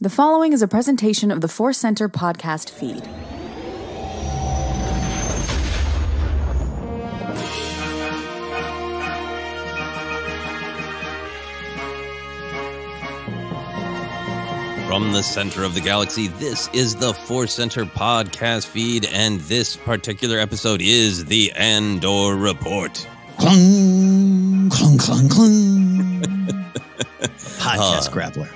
The following is a presentation of the Force Center podcast feed. From the center of the galaxy, this is the Force Center podcast feed, and this particular episode is the Andor Report. Clung, clung, clung, clung. Podcast grappler.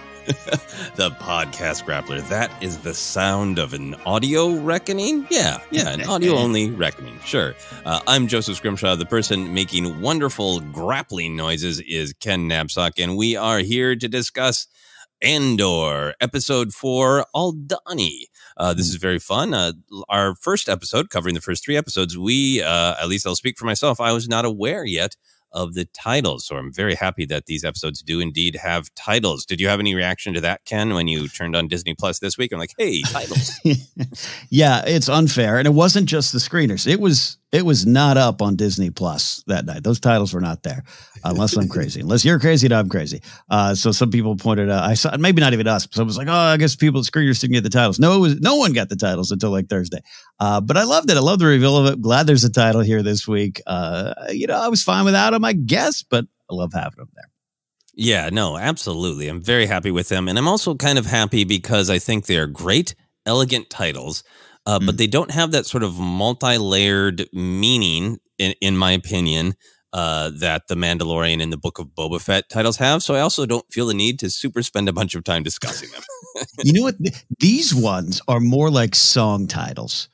The podcast grappler. That is the sound of an audio reckoning? Yeah, an audio-only reckoning. Sure. I'm Joseph Scrimshaw. The person making wonderful grappling noises is Ken Napzok, and we are here to discuss Andor, Episode 4, Aldhani. This is very fun. Our first episode, covering the first 3 episodes, at least I'll speak for myself, I was not aware yet of the titles. So I'm very happy that these episodes do indeed have titles. Did you have any reaction to that, Ken, when you turned on Disney Plus this week? I'm like, hey, titles. Yeah, it's unfair. And it wasn't just the screeners. It was not up on Disney Plus that night. Those titles were not there, unless I'm crazy. Unless you're crazy, and I'm crazy. So some people pointed out, I saw, maybe not even us, but someone was like, oh, I guess people at screeners didn't get the titles. No one got the titles until like Thursday. But I loved it. I loved the reveal of it. Glad there's a title here this week. I was fine without them, I guess, but I love having them there. Yeah, no, absolutely. I'm very happy with them. And I'm also kind of happy because I think they're great, elegant titles. But they don't have that sort of multi-layered meaning, in my opinion, that The Mandalorian and the Book of Boba Fett titles have. So I also don't feel the need to spend a bunch of time discussing them. You know what? These ones are more like song titles,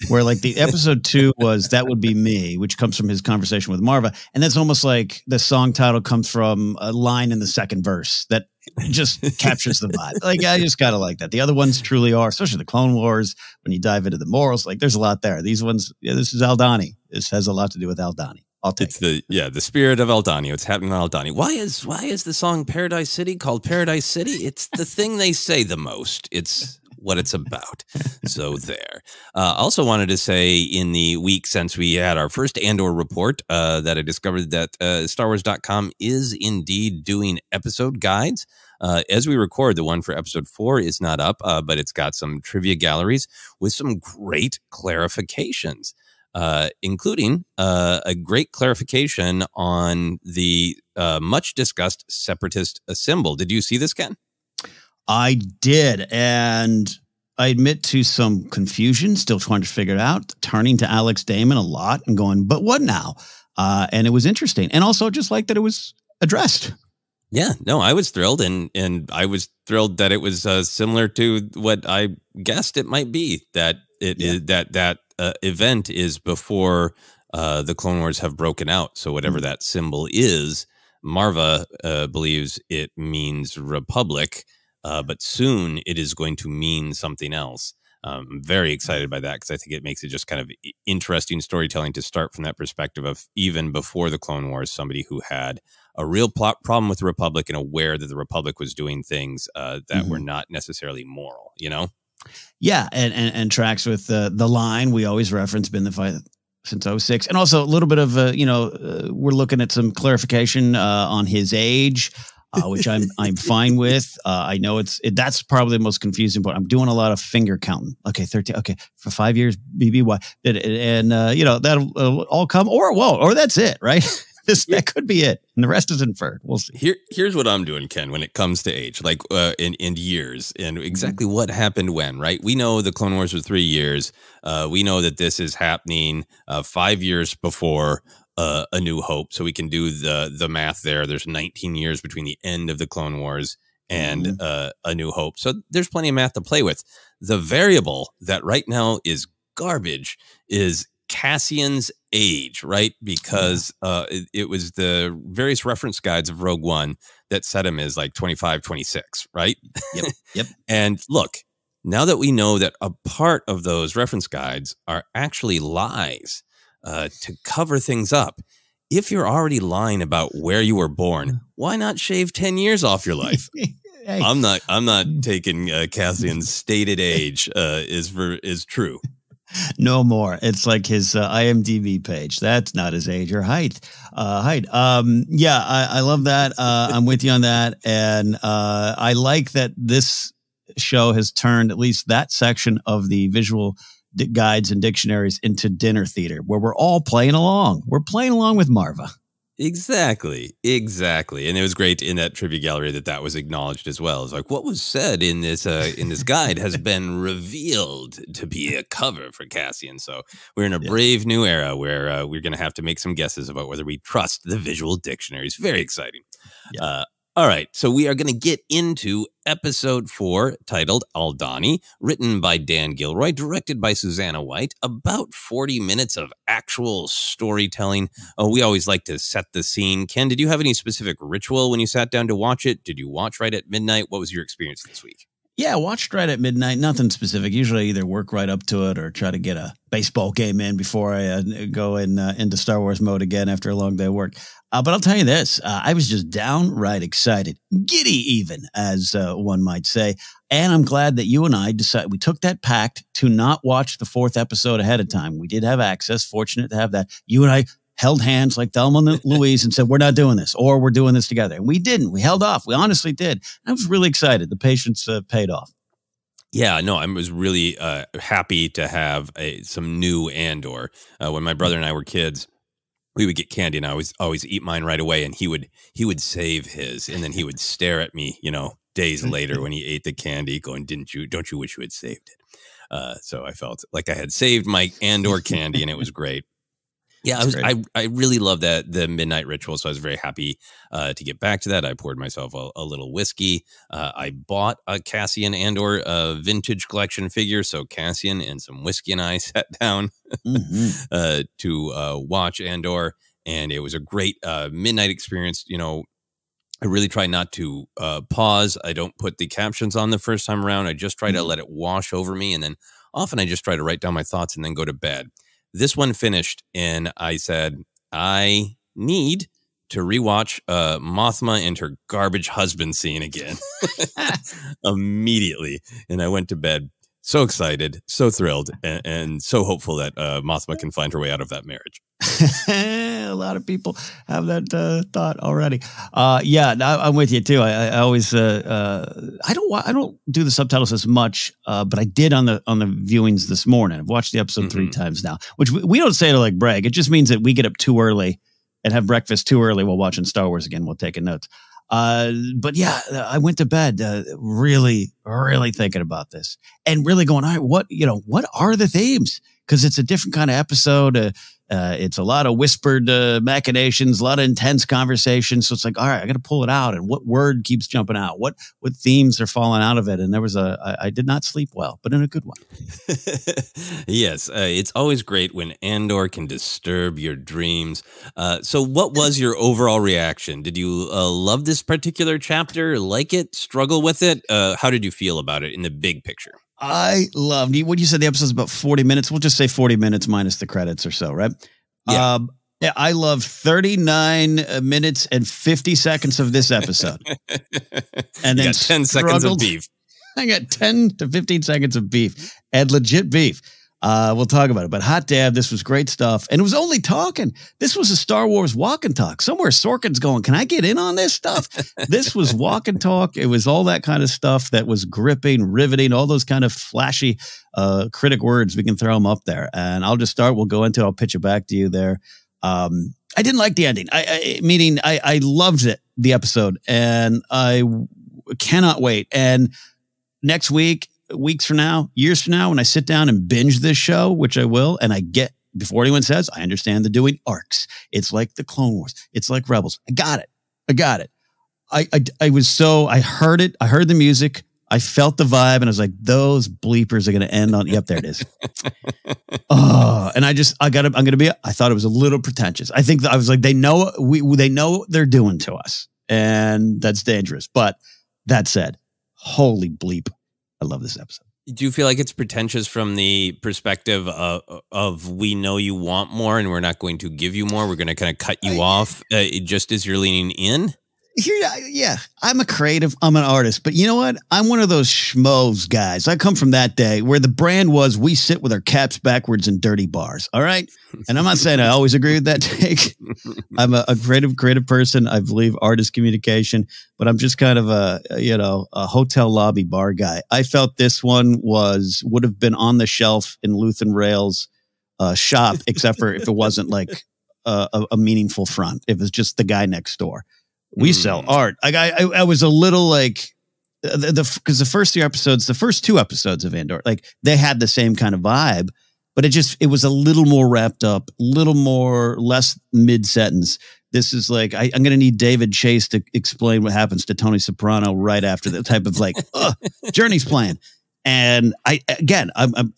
where like the episode 2 was That Would Be Me, which comes from his conversation with Marva. And that's almost like the song title comes from a line in the second verse that just captures the vibe. Like, I just gotta like that. The other ones truly are, especially the Clone Wars, when you dive into the morals, like there's a lot there. These ones, this is Aldhani. This has a lot to do with Aldhani. I'll take it. The spirit of Aldhani. It's happening on Aldhani. Why is the song Paradise City called Paradise City? It's the thing they say the most. It's what it's about. So there. Also wanted to say in the week since we had our first Andor report that I discovered that StarWars.com is indeed doing episode guides. As we record, the one for episode 4 is not up, but it's got some trivia galleries with some great clarifications, including a great clarification on the much discussed separatist symbol. Did you see this, Ken? I did, and I admit to some confusion, still trying to figure it out, turning to Alex Damon a lot and going, but what now? And it was interesting. And also just like that it was addressed. Yeah, no, I was thrilled, and I was thrilled that it was similar to what I guessed it might be, that that event is before the Clone Wars have broken out. So whatever that symbol is, Marva believes it means Republic. But soon it is going to mean something else. I'm very excited by that because I think it makes it just kind of interesting storytelling to start from that perspective of even before the Clone Wars, somebody who had a real problem with the Republic and aware that the Republic was doing things that were not necessarily moral, you know? Yeah, and tracks with the line we always reference, been the fight since 06. And also a little bit of, we're looking at some clarification on his age. Which I'm fine with. I know that's probably the most confusing part. I'm doing a lot of finger counting. Okay, 13. Okay, for 5 years, BBY. And that'll all come, or it won't, or that's it, right? That could be it, and the rest is inferred. We'll see. Here's what I'm doing, Ken, when it comes to age, like in years, and exactly what happened when, right? We know the Clone Wars was 3 years. We know that this is happening 5 years before A New Hope, so we can do the math there. There's 19 years between the end of the Clone Wars and A New Hope, so there's plenty of math to play with. The variable that right now is garbage is Cassian's age, right? Because it was the various reference guides of Rogue One that set him as like 25, 26, right? Yep. And look, now that we know that a part of those reference guides are actually lies, to cover things up. If you're already lying about where you were born, why not shave 10 years off your life? Hey. I'm not taking Cassian's stated age is true. No more. It's like his IMDb page. That's not his age or height. I love that. I'm with you on that. And I like that this show has turned at least that section of the visual guides and dictionaries into dinner theater, where we're all playing along. We're playing along with Marva. Exactly. And it was great in that trivia gallery that was acknowledged as well. It's like, what was said in this guide has been revealed to be a cover for Cassian. So we're in a brave new era where we're going to have to make some guesses about whether we trust the visual dictionaries. Very exciting. Yeah. All right, so we are going to get into episode 4, titled Aldani, written by Dan Gilroy, directed by Susanna White. About 40 minutes of actual storytelling. We always like to set the scene. Ken, did you have any specific ritual when you sat down to watch it? Did you watch right at midnight? What was your experience this week? Yeah, watched right at midnight. Nothing specific. Usually either work right up to it or try to get a baseball game in before I go into Star Wars mode again after a long day of work. But I'll tell you this, I was just downright excited, giddy even, as one might say. And I'm glad that you and I decided, we took that pact to not watch the 4th episode ahead of time. We did have access, fortunate to have that. You and I held hands like Thelma and Louise and said, we're not doing this, or we're doing this together. And we didn't. We held off. We honestly did. I was really excited. The patience paid off. Yeah, no, I was really happy to have some new Andor. When my brother and I were kids, we would get candy and I always eat mine right away, and he would save his, and then he would stare at me, days later when he ate the candy going, don't you wish you had saved it? So I felt like I had saved my Andor candy, and it was great. Yeah, I really love the midnight ritual, so I was very happy to get back to that. I poured myself a little whiskey. I bought a Cassian Andor vintage collection figure, so Cassian and some whiskey and I sat down to watch Andor, and it was a great midnight experience. I really try not to pause. I don't put the captions on the first time around. I just try to let it wash over me, and then often I just try to write down my thoughts and then go to bed. This one finished, and I said, I need to rewatch Mothma and her garbage husband scene again immediately. And I went to bed so excited, so thrilled, and so hopeful that Mothma can find her way out of that marriage. A lot of people have that thought already. Yeah, I'm with you too. I always I don't do the subtitles as much, but I did on the viewings this morning. I've watched the episode 3 times now, which we don't say to like brag. It just means that we get up too early and have breakfast too early while watching Star Wars again. We'll take notes. But yeah, I went to bed really, really thinking about this and really going, all right, what are the themes? Because it's a different kind of episode. It's a lot of whispered machinations, a lot of intense conversations. So it's like, all right, I got to pull it out. And what word keeps jumping out? What themes are falling out of it? And there was I did not sleep well, but in a good one. Yes, it's always great when Andor can disturb your dreams. So what was your overall reaction? Did you love this particular chapter, like it, struggle with it? How did you feel about it in the big picture? I loved it. What you said, the episode's about 40 minutes. We'll just say 40 minutes minus the credits or so, right? Yeah. I love 39 minutes and 50 seconds of this episode. And then 10 seconds of beef. I got 10 to 15 seconds of beef and legit beef. We'll talk about it. But hot dab, this was great stuff. And it was only talking. This was a Star Wars walk and talk. Somewhere Sorkin's going, can I get in on this stuff? This was walk and talk. It was all that kind of stuff that was gripping, riveting, all those kind of flashy critic words. We can throw them up there. And I'll just start. We'll go into it. I'll pitch it back to you there. I didn't like the ending. I loved it, the episode, and I cannot wait. And next week, weeks from now, years from now, when I sit down and binge this show, which I will, and I get, before anyone says, I understand the doing arcs. It's like the Clone Wars. It's like Rebels. I got it. I heard it. I heard the music. I felt the vibe, and I was like, those bleepers are going to end on, yep, there it is. And I thought it was a little pretentious. I think I was like, they know what they're doing to us, and that's dangerous. But that said, holy bleep. I love this episode. Do you feel like it's pretentious from the perspective of we know you want more and we're not going to give you more? We're going to kind of cut you off just as you're leaning in? Yeah, I'm a creative. I'm an artist. But you know what? I'm one of those schmoes guys. I come from that day where the brand was we sit with our caps backwards in dirty bars. All right. And I'm not saying I always agree with that take. I'm a creative person. I believe art is communication, but I'm just kind of a hotel lobby bar guy. I felt this one would have been on the shelf in Lutheran Rail's shop, except for if it wasn't like a meaningful front. It was just the guy next door. We sell art. I was a little like because the first two episodes of Andor, like they had the same kind of vibe, but it was a little more wrapped up, less mid sentence. This is like I'm going to need David Chase to explain what happens to Tony Soprano right after the type of like Journey's playing. And I'm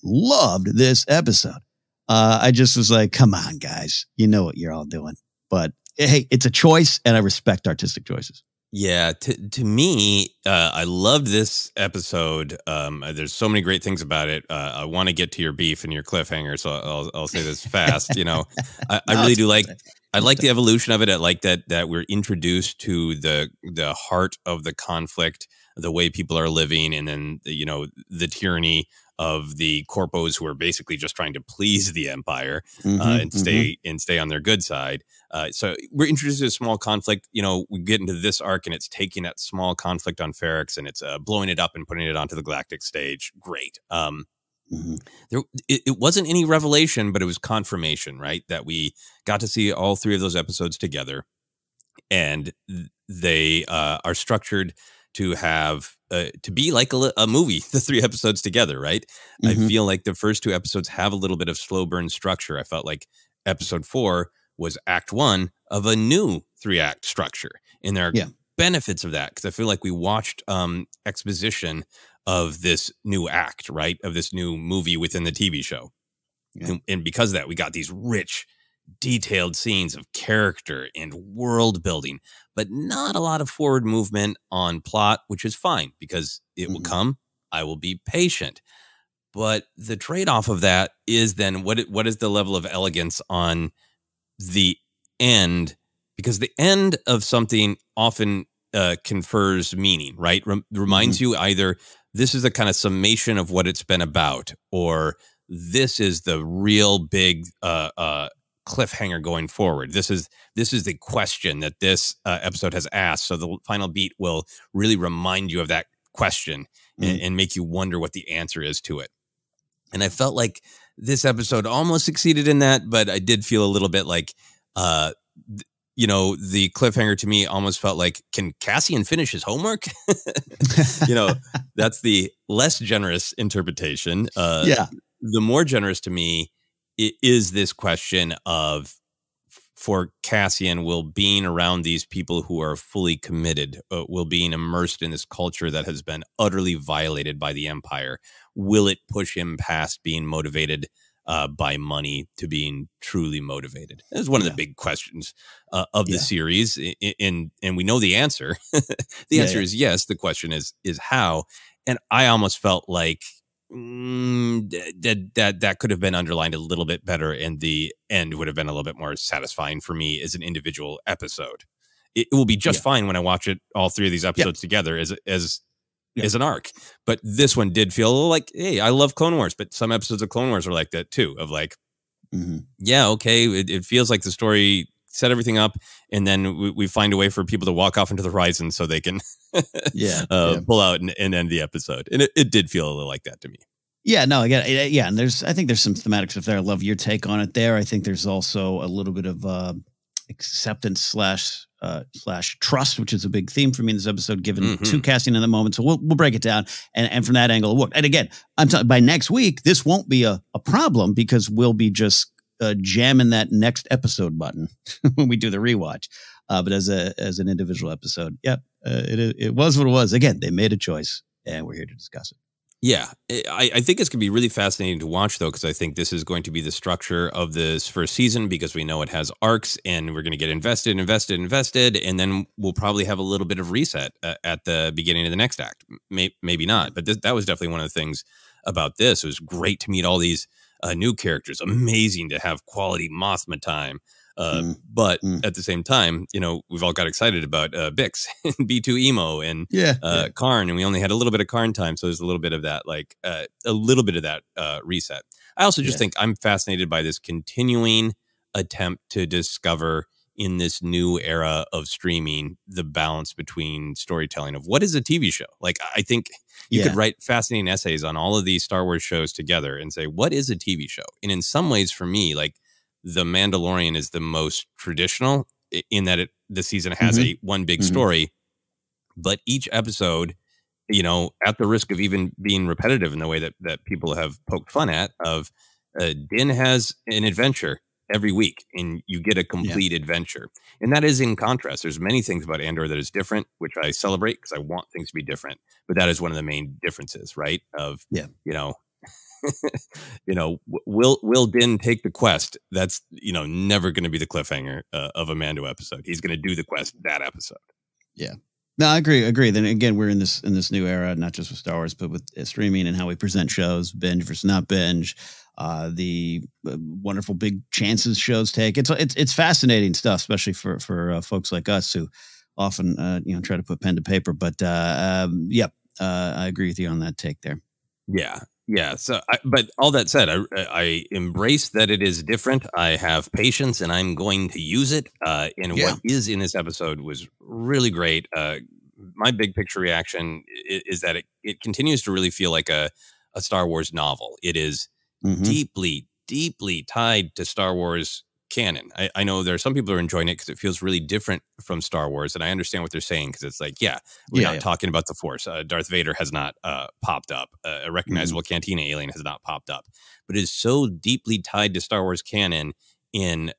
loved this episode. I just was like, come on, guys, you know what you're all doing, but. Hey, it's a choice, and I respect artistic choices. Yeah, to me, I loved this episode. There's so many great things about it. I want to get to your beef and your cliffhanger, so I'll say this fast. I really do like. I like the evolution of it. I like that we're introduced to the heart of the conflict, the way people are living, and then the tyranny of the corpos who are basically just trying to please the Empire and stay on their good side. So we're introduced to a small conflict. We get into this arc and it's taking that small conflict on Ferrix and it's blowing it up and putting it onto the galactic stage. Great. It wasn't any revelation, but it was confirmation, right? That we got to see all three of those episodes together, and they are structured to have to be like a movie, the three episodes together, right? I feel like the first two episodes have a little bit of slow burn structure. I felt like episode 4 was act 1 of a new 3-act structure. And there are benefits of that because I feel like we watched exposition of this new act, right? Of this new movie within the TV show. Yeah. And because of that, we got these rich, detailed scenes of character and world building, but not a lot of forward movement on plot, which is fine because it will come. I will be patient. But the trade-off of that is then what is the level of elegance on the end? Because the end of something often confers meaning, right? Reminds you either this is a kind of summation of what it's been about, or this is the real big cliffhanger going forward. This is the question that this episode has asked. So the final beat will really remind you of that question and make you wonder what the answer is to it. And I felt like this episode almost succeeded in that, but I did feel a little bit like, the cliffhanger to me almost felt like, can Cassian finish his homework? That's the less generous interpretation. The more generous to me is this question of, for Cassian, will being around these people who are fully committed, will being immersed in this culture that has been utterly violated by the Empire, will it push him past being motivated by money to being truly motivated? That's one of the big questions of the series, and we know the answer. The answer is yes. The question is how, and I almost felt like that could have been underlined a little bit better, and the end would have been a little bit more satisfying for me as an individual episode. It will be just fine when I watch it, all three of these episodes together as an arc. But this one did feel a little like, hey, I love Clone Wars, but some episodes of Clone Wars are like that too, of like, it feels like the story set everything up, and then we find a way for people to walk off into the horizon so they can pull out and end the episode. And it did feel a little like that to me. Yeah, no, again, and I think there's some thematic stuff there. I love your take on it there. I think there's also a little bit of acceptance slash trust, which is a big theme for me in this episode, given to Cassian in the moment. So we'll break it down, and from that angle, look. And again, I'm talking by next week, this won't be a problem because we'll be just jamming that next episode button when we do the rewatch. But as an individual episode, it was what it was. Again, they made a choice, and we're here to discuss it. Yeah, I think it's going to be really fascinating to watch, though, because I think this is going to be the structure of this first season, because we know it has arcs, and we're going to get invested, and then we'll probably have a little bit of reset at the beginning of the next act. Maybe not, but that was definitely one of the things about this. It was great to meet all these new characters. Amazing to have quality Mothma time. But at the same time, we've all got excited about Bix and B2 Emo and Karn, and we only had a little bit of Karn time, so there's a little bit of that, reset. I also just think I'm fascinated by this continuing attempt to discover in this new era of streaming the balance between storytelling of what is a TV show. Like, I think you could write fascinating essays on all of these Star Wars shows together and say, what is a TV show? And in some ways, for me, like, The Mandalorian is the most traditional in that the season has one big story, but each episode, at the risk of even being repetitive in the way that people have poked fun at, of Din has an adventure every week and you get a complete adventure. And that is in contrast. There's many things about Andor that is different, which I celebrate because I want things to be different. But that is one of the main differences, right? Of, will Din take the quest? That's, never going to be the cliffhanger of a Mando episode. He's going to do the quest that episode. Yeah. No, I agree. Then again, we're in this new era, not just with Star Wars, but with streaming and how we present shows, binge versus not binge, the wonderful big chances shows take. It's fascinating stuff, especially for folks like us who often try to put pen to paper. But I agree with you on that take there. Yeah. So, but all that said, I embrace that it is different. I have patience, and I'm going to use it. What is in this episode was really great. My big picture reaction is that it continues to really feel like a Star Wars novel. It is deeply, deeply tied to Star Wars canon. I know there are some people who are enjoying it because it feels really different from Star Wars, and I understand what they're saying because it's like, we're not talking about the Force. Darth Vader has not popped up. A recognizable Cantina alien has not popped up, but it is so deeply tied to Star Wars canon in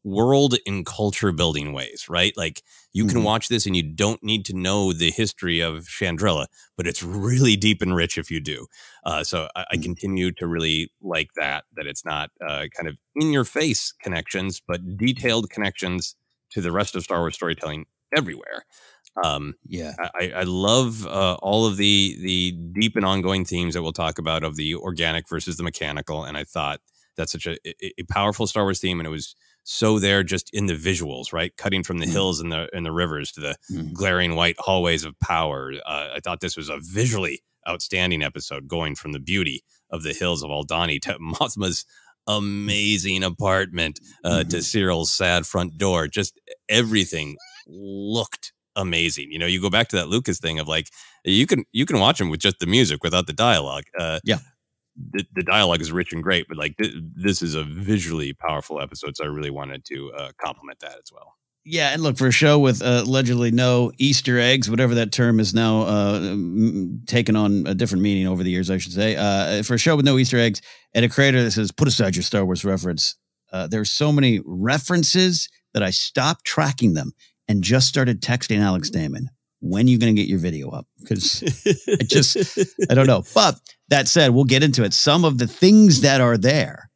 world and culture building ways, right? Like, you can watch this and you don't need to know the history of Chandrilla, but it's really deep and rich if you do. So I continue to really like that it's not kind of in your face connections, but detailed connections to the rest of Star Wars storytelling everywhere. I love all of the deep and ongoing themes that we'll talk about of the organic versus the mechanical. And I thought that's such a powerful Star Wars theme, and it was so there just in the visuals, right? Cutting from the hills and the rivers to the glaring white hallways of power. I thought this was a visually outstanding episode, going from the beauty of the hills of Aldhani to Mothma's amazing apartment, to Cyril's sad front door. Just everything looked amazing. You go back to that Lucas thing of like, you can watch him with just the music without the dialogue. The dialogue is rich and great, but like this is a visually powerful episode, so I really wanted to compliment that as well. Yeah, and look, for a show with allegedly no Easter eggs, whatever that term is now taken on a different meaning over the years, I should say. For a show with no Easter eggs, and a creator that says, put aside your Star Wars reference, there's so many references that I stopped tracking them and just started texting Alex Damon, when are you going to get your video up? Because I don't know. But that said, we'll get into it. Some of the things that are there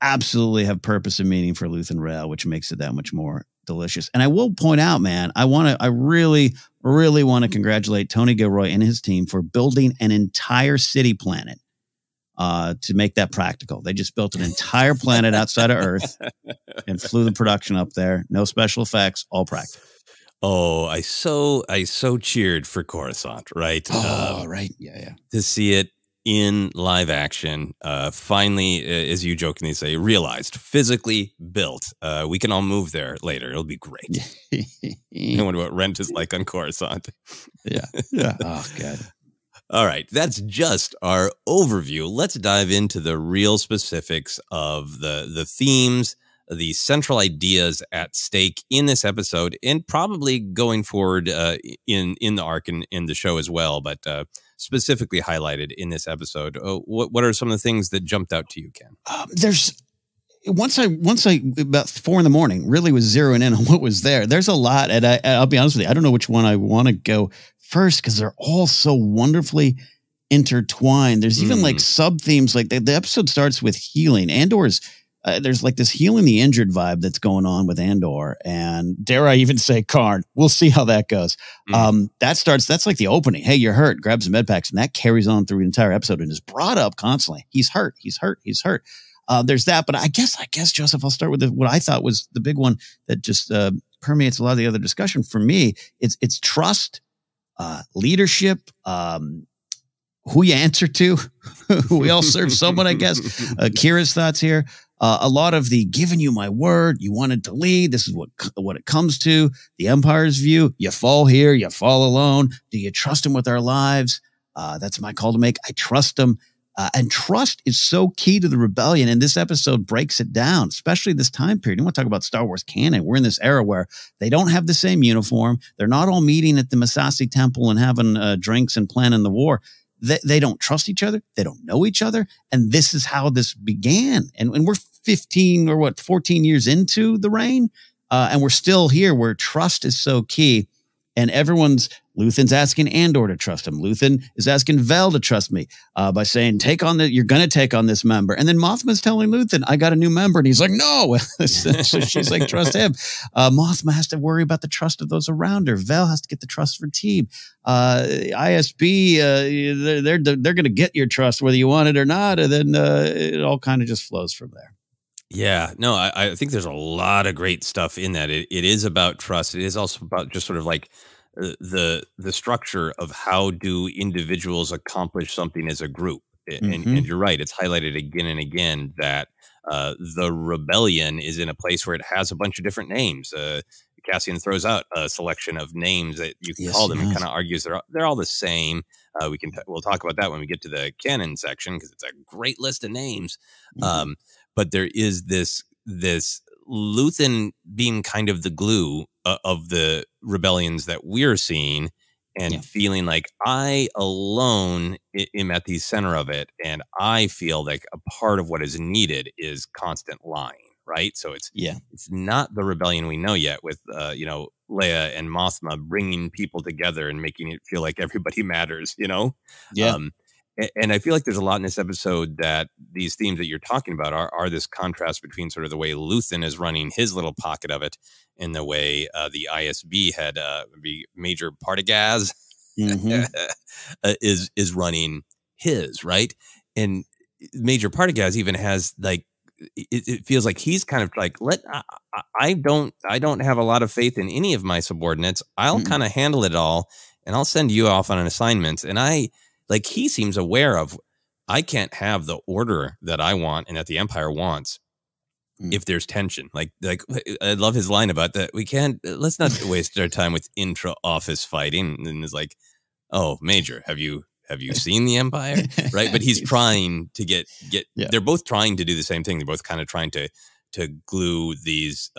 absolutely have purpose and meaning for Lutheran Rail, which makes it that much more delicious. And I will point out, man, I really, really want to congratulate Tony Gilroy and his team for building an entire city planet to make that practical. They just built an entire planet outside of Earth and flew the production up there. No special effects, all practical. Oh, I so cheered for Coruscant, right? Right. Yeah. To see it in live action, finally, as you jokingly say, realized, physically built. We can all move there later. It'll be great. I wonder what rent is like on Coruscant. Yeah. Oh, God. All right, that's just our overview. Let's dive into the real specifics of the themes, the central ideas at stake in this episode, and probably going forward in the arc and in the show as well, but specifically highlighted in this episode. What are some of the things that jumped out to you, Ken? There's once I about 4 a.m. really was zeroing in on what was there. There's a lot, and I'll be honest with you, I don't know which one I want to go first because they're all so wonderfully intertwined. There's even like sub themes. Like the episode starts with healing. Andor's there's like this healing the injured vibe that's going on with Andor, and dare I even say Karn. We'll see how that goes. That's like the opening. Hey, you're hurt. Grab some med packs, and that carries on through the entire episode and is brought up constantly. He's hurt. there's that. But I guess, Joseph, I'll start with what I thought was the big one that just permeates a lot of the other discussion. For me, it's trust, leadership, who you answer to. We all serve someone, I guess. Kira's thoughts here. A lot of the giving you my word, you wanted to lead. This is what it comes to. The Empire's view. You fall here, you fall alone. Do you trust him with our lives? That's my call to make. I trust him. And trust is so key to the rebellion. And this episode breaks it down, especially this time period. You want to talk about Star Wars canon. We're in this era where they don't have the same uniform. They're not all meeting at the Masasi Temple and having drinks and planning the war. They don't trust each other. They don't know each other. And this is how this began. And we're 14 years into the reign. And we're still here where trust is so key. And Luthen's asking Andor to trust him. Luthen is asking Vel to trust me by saying, you're going to take on this member. And then Mothma's telling Luthen, I got a new member. And he's like, no. So she's like, trust him. Mothma has to worry about the trust of those around her. Vel has to get the trust for team. ISB, they're going to get your trust whether you want it or not. And then it all kind of just flows from there. Yeah, no, I think there's a lot of great stuff in that. It is about trust. It is also about just sort of like the structure of how do individuals accomplish something as a group. And you're right. It's highlighted again and again that the rebellion is in a place where it has a bunch of different names. Cassian throws out a selection of names that you can call them and kind of argues they're all the same. We'll talk about that when we get to the canon section because it's a great list of names. But there is this Luthen being kind of the glue of the rebellions that we're seeing and feeling like I alone am at the center of it. And I feel like a part of what is needed is constant lying, right? So it's not the rebellion we know yet with, Leia and Mothma bringing people together and making it feel like everybody matters, And I feel like there's a lot in this episode that these themes that you're talking about are this contrast between sort of the way Luthen is running his little pocket of it and the way the ISB had Major Partagaz is running his, right? And Major Partagaz even has like it feels like he's kind of like I don't have a lot of faith in any of my subordinates. I'll kind of handle it all and I'll send you off on an assignment. And he seems aware of, I can't have the order that I want and that the Empire wants if there's tension. Like I love his line about that. Let's not waste our time with intra-office fighting. And it's like, oh, Major, have you seen the Empire? Right. But he's trying to get, they're both trying to do the same thing. They're both kind of trying to glue these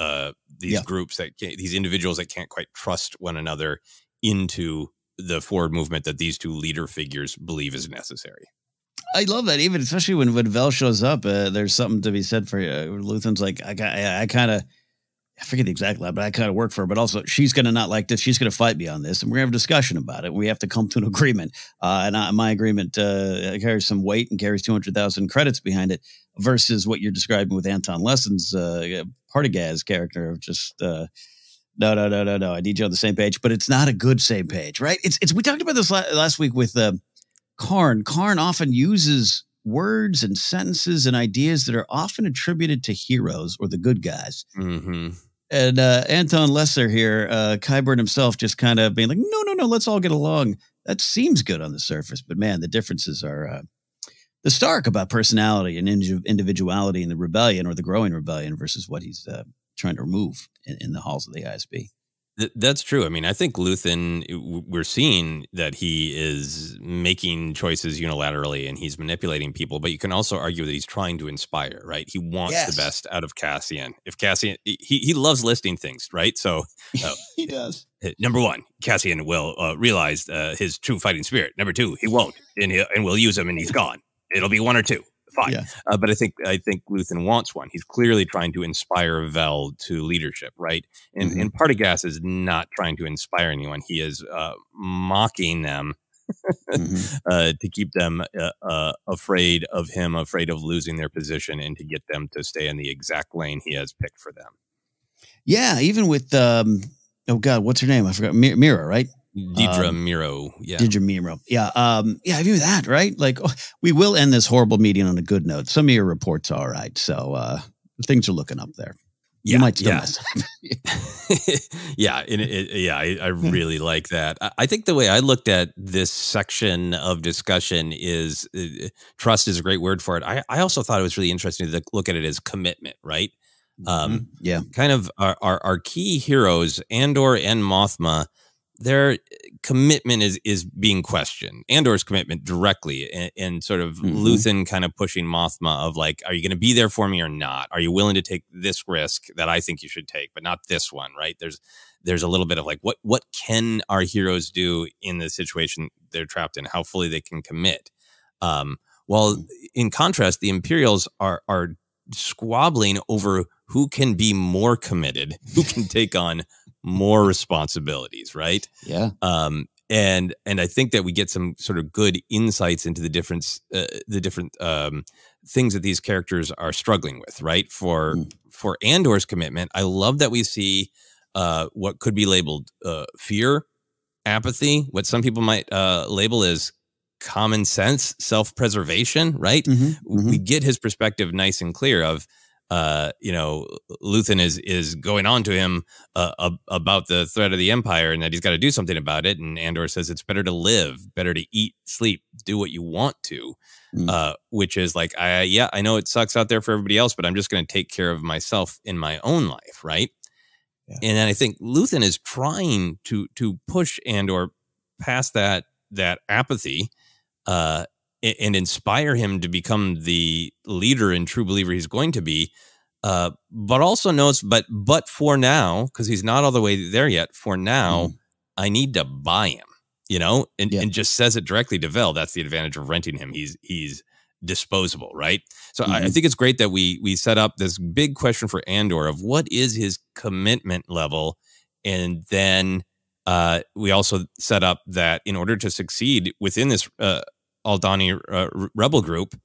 groups these individuals that can't quite trust one another into the forward movement that these two leader figures believe is necessary. I love that, even especially when Vel shows up. There's something to be said for Luthen's like, I forget the exact line, but I kind of work for her. But also, she's going to not like this. She's going to fight me on this, and we're going to have a discussion about it. We have to come to an agreement. My agreement carries some weight and carries 200,000 credits behind it, versus what you're describing with Anton Lesson's Partagaz character of just. No. I need you on the same page, but it's not a good same page, right? It's we talked about this last week with Karn. Karn often uses words and sentences and ideas that are often attributed to heroes or the good guys. Mm-hmm. And Anton Lesser here, Qyburn himself, just kind of being like, no, let's all get along. That seems good on the surface, but man, the differences are the stark about personality and individuality in the rebellion or the growing rebellion versus what he's trying to remove in the halls of the ISB. That's true. I mean, I think Luthen, we're seeing that he is making choices unilaterally and he's manipulating people, but you can also argue that he's trying to inspire, right? He wants the best out of Cassian. If Cassian, he loves listing things, right? So he does. Number one, Cassian will realize his true fighting spirit. Number two, he won't, and we'll use him and he's gone. It'll be one or two. Fine. Yeah. But I think Luthen wants one. He's clearly trying to inspire Vel to leadership, right? And Partagaz is not trying to inspire anyone. He is mocking them to keep them afraid of him, afraid of losing their position, and to get them to stay in the exact lane he has picked for them. Yeah, even with, what's her name? I forgot. Mira, right? Deidre Miro. Yeah. Deidre Miro. Yeah. Yeah, even that, right? Like, we will end this horrible meeting on a good note. Some of your reports are all right. So things are looking up there. You might still miss. Yeah. I really like that. I think the way I looked at this section of discussion is trust is a great word for it. I also thought it was really interesting to look at it as commitment, right? Kind of our key heroes, Andor and Mothma, their commitment is being questioned. Andor's commitment directly, and sort of Luthen kind of pushing Mothma of like, are you going to be there for me or not? Are you willing to take this risk that I think you should take, but not this one, right? There's a little bit of like, what can our heroes do in the situation they're trapped in? How fully they can commit. While in contrast, the Imperials are squabbling over who can be more committed, who can take on more responsibilities, right? Yeah. And I think that we get some sort of good insights into the different things that these characters are struggling with, right? For Andor's commitment, I love that we see what could be labeled fear, apathy, what some people might label as common sense, self-preservation, right? We get his perspective nice and clear of, Luthen is going on to him about the threat of the Empire and that he's got to do something about it. And Andor says it's better to live, better to eat, sleep, do what you want to, which is like, I know it sucks out there for everybody else, but I'm just going to take care of myself in my own life, right? Yeah. And then I think Luthen is trying to push Andor past that apathy, and inspire him to become the leader and true believer he's going to be, but also knows, but for now, because he's not all the way there yet, for now, I need to buy him, and just says it directly to Vel. That's the advantage of renting him. He's disposable, right? So I think it's great that we set up this big question for Andor of what is his commitment level, and then we also set up that in order to succeed within this Aldani rebel group,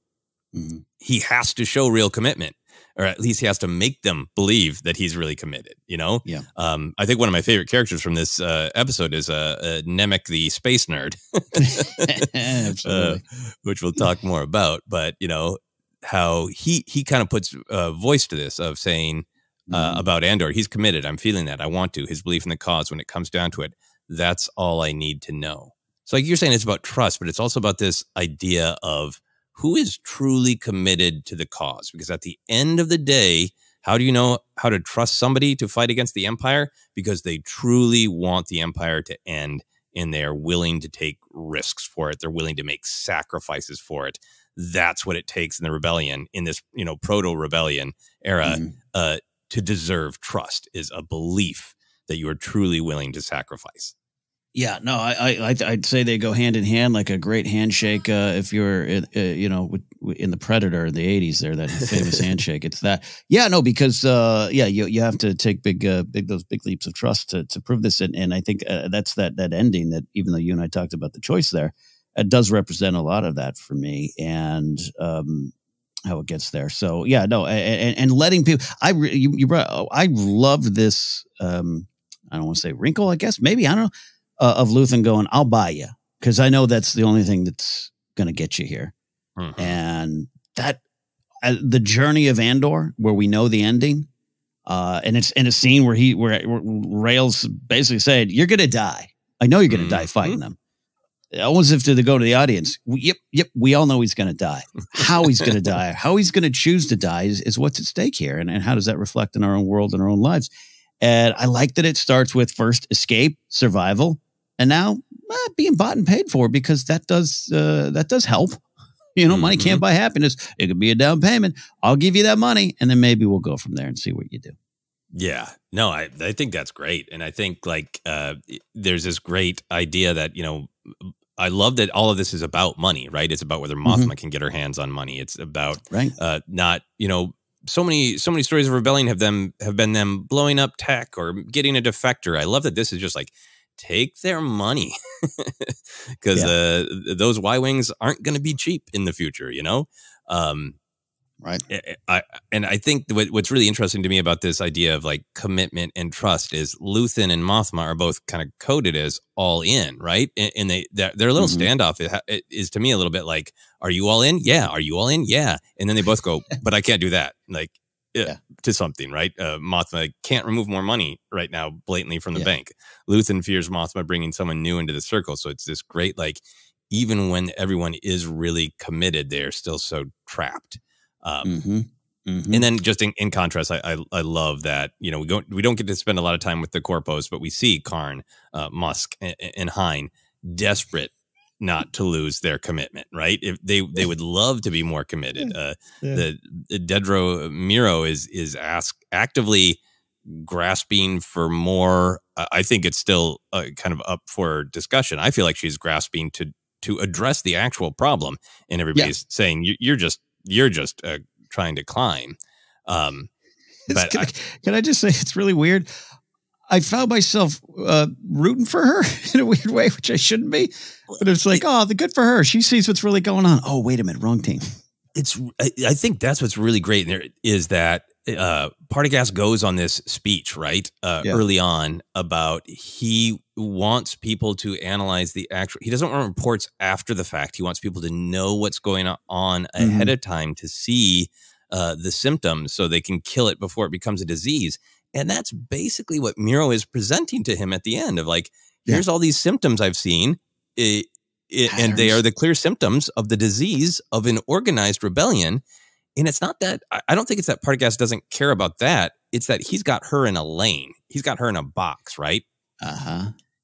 he has to show real commitment, or at least he has to make them believe that he's really committed, Yeah. I think one of my favorite characters from this episode is Nemec, the space nerd, which we'll talk more about. But, how he kind of puts voice to this of saying about Andor, he's committed. I'm feeling that. I want to. His belief in the cause, when it comes down to it, that's all I need to know. So like you're saying, it's about trust, but it's also about this idea of who is truly committed to the cause. Because at the end of the day, how do you know how to trust somebody to fight against the Empire? Because they truly want the Empire to end, and they are willing to take risks for it. They're willing to make sacrifices for it. That's what it takes in the rebellion, in this, proto-rebellion era, to deserve trust, is a belief that you are truly willing to sacrifice. Yeah, no, I'd say they go hand in hand, like a great handshake. If you're, in the Predator in the '80s, there, that famous handshake. It's that. Yeah, no, because you have to take big leaps of trust to prove this, and I think that's that ending that, even though you and I talked about the choice there, it does represent a lot of that for me, and how it gets there. So yeah, no, and letting people. I love this. I don't want to say wrinkle. I guess maybe, I don't know. Of Luthen going, I'll buy you, because I know that's the only thing that's going to get you here. And that the journey of Andor, where we know the ending, and it's in a scene where Rails basically said, "You're going to die. I know you're going to die fighting them." Almost as if to go to the audience. Yep. We all know he's going to die. How he's going to die, how he's going to choose to die is what's at stake here, and how does that reflect in our own world and our own lives? And I like that it starts with first escape, survival, and now being bought and paid for, because that does help. Money can't buy happiness. It could be a down payment. I'll give you that money, and then maybe we'll go from there and see what you do. Yeah, no, I think that's great. And I think there's this great idea that, I love that all of this is about money, right? It's about whether Mothma can get her hands on money. It's about not, so many stories of rebellion have been them blowing up tech or getting a defector. I love that this is just like, take their money, because those Y-Wings aren't going to be cheap in the future, Right. I think what's really interesting to me about this idea of like commitment and trust is Luthen and Mothma are both kind of coded as all in, right? And they're a little standoff. It is to me a little bit like, are you all in? Yeah. Are you all in? Yeah. And then they both go, but I can't do that. Like to something, right? Mothma can't remove more money right now blatantly from the bank. Luthen fears Mothma bringing someone new into the circle. So it's this great, like, even when everyone is really committed, they're still so trapped. And then just in contrast, I love that, you know, we don't get to spend a lot of time with the Corpos, but we see Karn, Musk, and Hein desperate not to lose their commitment, right? If they would love to be more committed. The Dedro Miro is actively grasping for more. I think it's still kind of up for discussion. I feel like she's grasping to address the actual problem, and everybody's saying you're just trying to climb. But can I just say it's really weird? I found myself rooting for her in a weird way, which I shouldn't be. But it's like, the good for her. She sees what's really going on. Oh, wait a minute, wrong team. I think that's what's really great there is that Partagaz goes on this speech, right, early on about he wants people to analyze the actual. He doesn't want reports after the fact. He wants people to know what's going on ahead of time to see the symptoms so they can kill it before it becomes a disease. And that's basically what Miro is presenting to him at the end of like, here's all these symptoms I've seen. And they are the clear symptoms of the disease of an organized rebellion. And it's not that, I don't think it's that Partagaz doesn't care about that. It's that he's got her in a lane. He's got her in a box, right?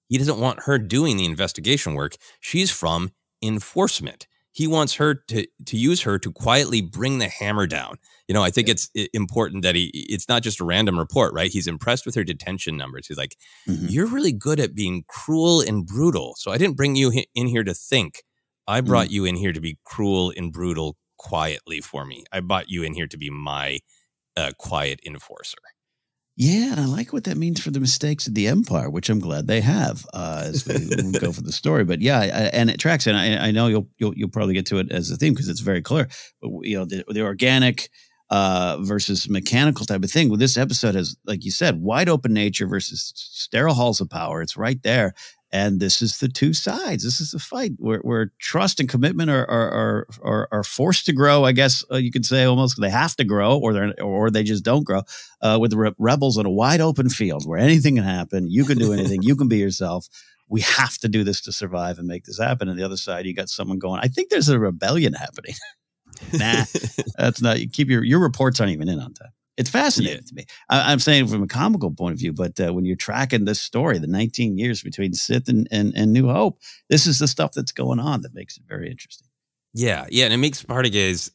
He doesn't want her doing the investigation work. She's from enforcement. He wants her to use her to quietly bring the hammer down. You know, I think it's important that it's not just a random report, right? He's impressed with her detention numbers. He's like, you're really good at being cruel and brutal. So I didn't bring you in here to think. I brought you in here to be cruel and brutal quietly for me. I brought you in here to be my quiet enforcer. Yeah, and I like what that means for the mistakes of the Empire, which I'm glad they have as we go for the story. But and it tracks, and I know you'll probably get to it as a theme because it's very clear. But you know, the organic versus mechanical type of thing. Well, this episode has, like you said, wide open nature versus sterile halls of power. It's right there. And this is the two sides. This is the fight where trust and commitment are forced to grow. I guess you could say almost they have to grow, or they just don't grow. With the rebels on a wide open field where anything can happen, you can do anything, you can be yourself. We have to do this to survive and make this happen. And the other side, you got someone going, I think there's a rebellion happening. Nah, that's not. You keep your reports aren't even in on time. It's fascinating to me. I'm saying from a comical point of view, but when you're tracking this story, the 19 years between Sith and New Hope, this is the stuff that's going on that makes it very interesting. Yeah, and it makes Partagaz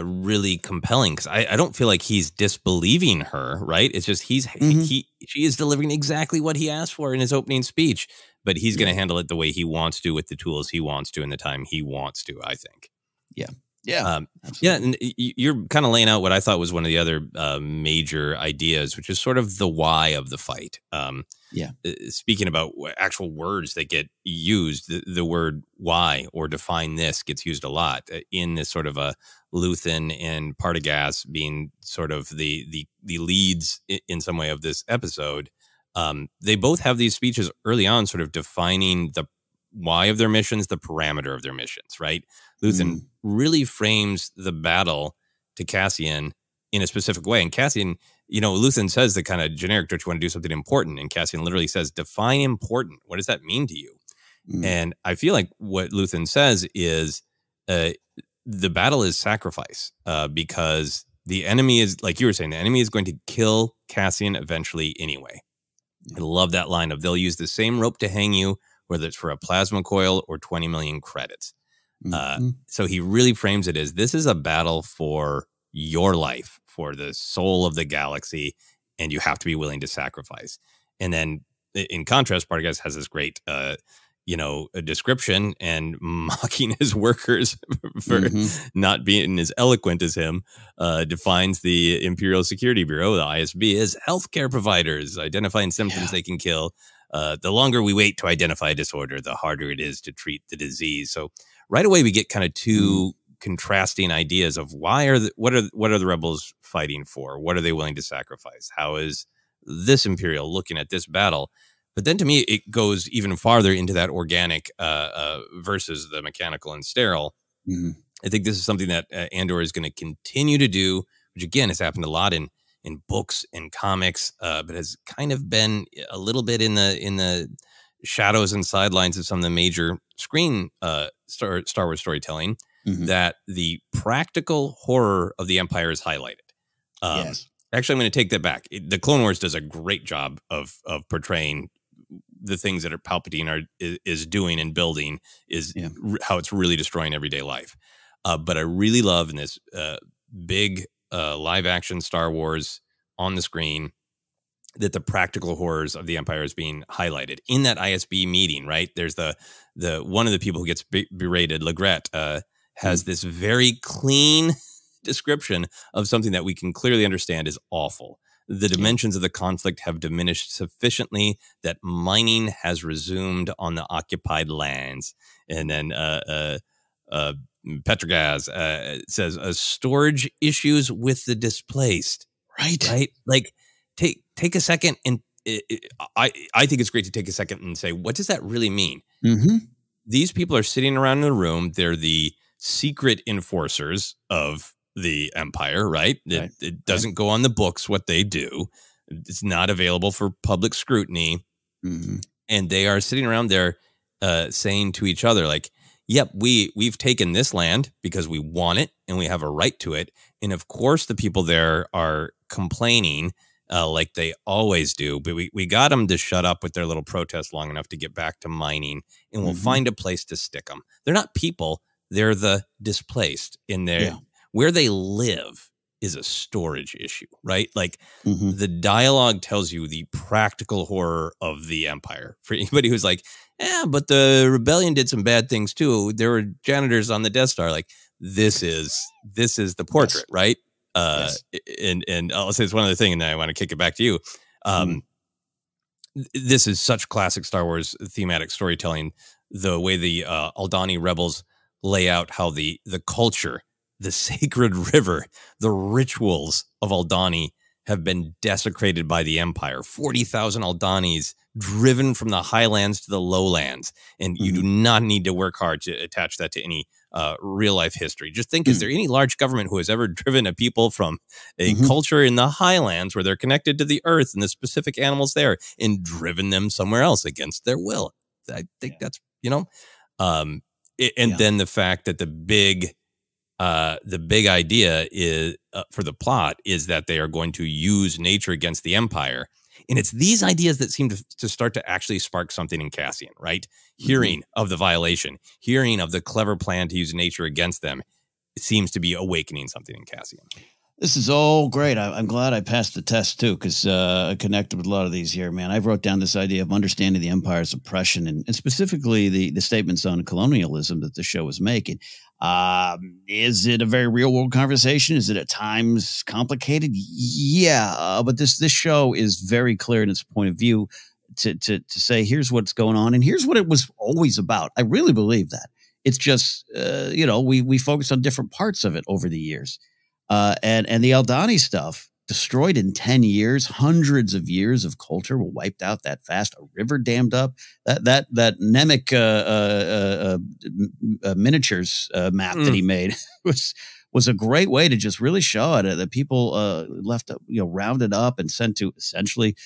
really compelling because I don't feel like he's disbelieving her, right? It's just she is delivering exactly what he asked for in his opening speech, but he's going to handle it the way he wants to with the tools he wants to in the time he wants to, I think. And you're kind of laying out what I thought was one of the other major ideas, which is sort of the why of the fight. Speaking about actual words that get used, the word why or define this gets used a lot in this sort of a Luthen and Partagaz being sort of the leads in some way of this episode. They both have these speeches early on sort of defining the why of their missions, the parameter of their missions, right? Luthen really frames the battle to Cassian in a specific way. And Cassian, you know, Luthen says the kind of generic, don't you want to do something important? And Cassian literally says, define important. What does that mean to you? And I feel like what Luthen says is the battle is sacrifice because the enemy is, like you were saying, the enemy is going to kill Cassian eventually anyway. I love that line of they'll use the same rope to hang you, whether it's for a plasma coil or 20 million credits. So he really frames it as this is a battle for your life, for the soul of the galaxy, and you have to be willing to sacrifice. And then in contrast, Partagaz has this great, a description and mocking his workers for not being as eloquent as him, defines the Imperial Security Bureau, the ISB, as healthcare providers, identifying symptoms they can kill. The longer we wait to identify a disorder, the harder it is to treat the disease. So right away, we get kind of two contrasting ideas of what are the rebels fighting for? What are they willing to sacrifice? How is this Imperial looking at this battle? But then to me, it goes even farther into that organic versus the mechanical and sterile. Mm-hmm. I think this is something that Andor is going to continue to do, which again has happened a lot in books and comics, but has kind of been a little bit in the shadows and sidelines of some of the major screen Star Wars storytelling. Mm-hmm. That the practical horror of the Empire is highlighted. Yes. Actually, I'm going to take that back. The Clone Wars does a great job of portraying the things that Palpatine is doing and building, how it's really destroying everyday life. But I really love in this big live action Star Wars on the screen that the practical horrors of the Empire is being highlighted in that ISB meeting. Right, there's the one of the people who gets berated, Legret, has this very clean description of something that we can clearly understand is awful. The dimensions of the conflict have diminished sufficiently that mining has resumed on the occupied lands. And then Petrogaz says storage issues with the displaced. Right. Like take a second and I think it's great to take a second and say, what does that really mean? Mm-hmm. These people are sitting around in a room. They're the secret enforcers of the Empire, right? It doesn't go on the books what they do. It's not available for public scrutiny. Mm-hmm. And they are sitting around there saying to each other, like, yep, we've taken this land because we want it and we have a right to it. And of course, the people there are complaining like they always do. But we got them to shut up with their little protest long enough to get back to mining, and we'll find a place to stick them. They're not people. They're the displaced in their where they live is a storage issue, right? Like the dialogue tells you the practical horror of the Empire. For anybody who's like, but the rebellion did some bad things too. There were janitors on the Death Star. Like this is the portrait, right? And I'll say it's one other thing, and then I want to kick it back to you. This is such classic Star Wars thematic storytelling. The way the Aldani rebels lay out how the culture, the sacred river, the rituals of Aldani have been desecrated by the Empire. 40,000 Aldanis driven from the highlands to the lowlands. And you do not need to work hard to attach that to any real life history. Just think, is there any large government who has ever driven a people from a culture in the highlands where they're connected to the earth and the specific animals there and driven them somewhere else against their will? I think that's, then the fact that the big idea is for the plot is that they are going to use nature against the Empire. And it's these ideas that seem to start to actually spark something in Cassian, right? Hearing of the violation, hearing of the clever plan to use nature against them, it seems to be awakening something in Cassian. This is all great. I'm glad I passed the test too, because I connected with a lot of these here, man. I wrote down this idea of understanding the Empire's oppression and specifically the statements on colonialism that the show was making. Is it a very real world conversation? Is it at times complicated? Yeah, but this show is very clear in its point of view to say here's what's going on and here's what it was always about. I really believe that. It's just we focused on different parts of it over the years. And the Aldani stuff destroyed in 10 years, hundreds of years of culture were wiped out that fast. A river dammed up. That Nemec miniatures map that he made was a great way to just really show it. The people left, rounded up and sent to essentially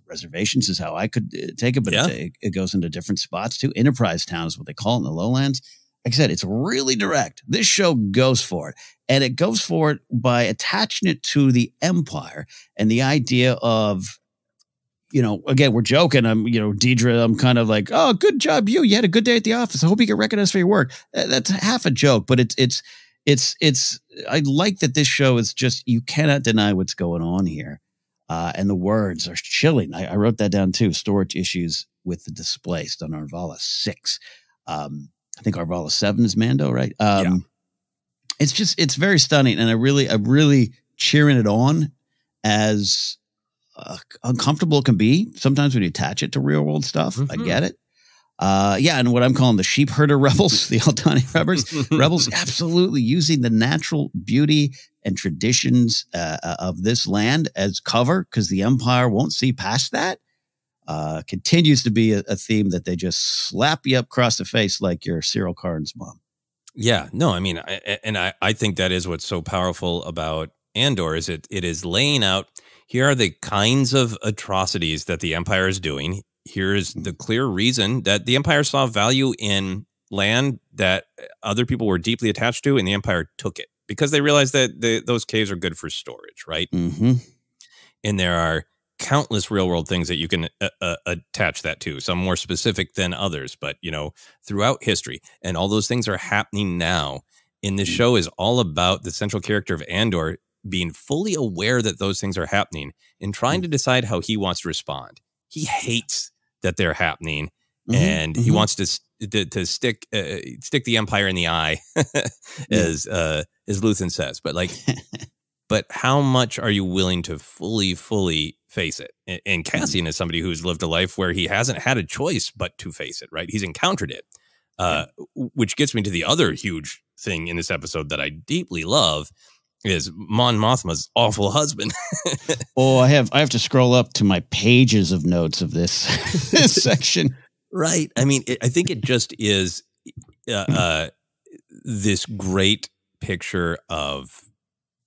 reservations is how I could take it, but it goes into different spots too. Enterprise Town is what they call it in the lowlands. Like I said, it's really direct. This show goes for it. And it goes for it by attaching it to the Empire and the idea of, again, we're joking. I'm, Deidre, I'm kind of like, oh, good job. You had a good day at the office. I hope you get recognized for your work. That's half a joke, but it's, I like that this show is just, you cannot deny what's going on here. And the words are chilling. I wrote that down too. Storage issues with the displaced on Arvala 6. I think Arvala 7 is Mando, right? It's very stunning. And I'm really cheering it on as uncomfortable it can be. Sometimes when you attach it to real world stuff, I get it. And what I'm calling the sheep herder rebels, the Altani rebels, absolutely using the natural beauty and traditions of this land as cover because the Empire won't see past that. Continues to be a theme that they just slap you up across the face like you're Cyril Karn's mom. Yeah, no, I mean, I think that is what's so powerful about Andor is it is laying out, here are the kinds of atrocities that the Empire is doing. Here is the clear reason that the Empire saw value in land that other people were deeply attached to, and the Empire took it because they realized that those caves are good for storage, right? Mm-hmm. And there are countless real world things that you can attach that to, some more specific than others, but throughout history, and all those things are happening now. And this show is all about the central character of Andor being fully aware that those things are happening and trying to decide how he wants to respond. He hates that they're happening, and he wants to stick the Empire in the eye, as Luthen says. But but how much are you willing to fully face it? And Cassian is somebody who's lived a life where he hasn't had a choice but to face it. Right? He's encountered it, which gets me to the other huge thing in this episode that I deeply love. Is Mon Mothma's awful husband. I have to scroll up to my pages of notes of this section. Right. I mean, I think it just is this great picture of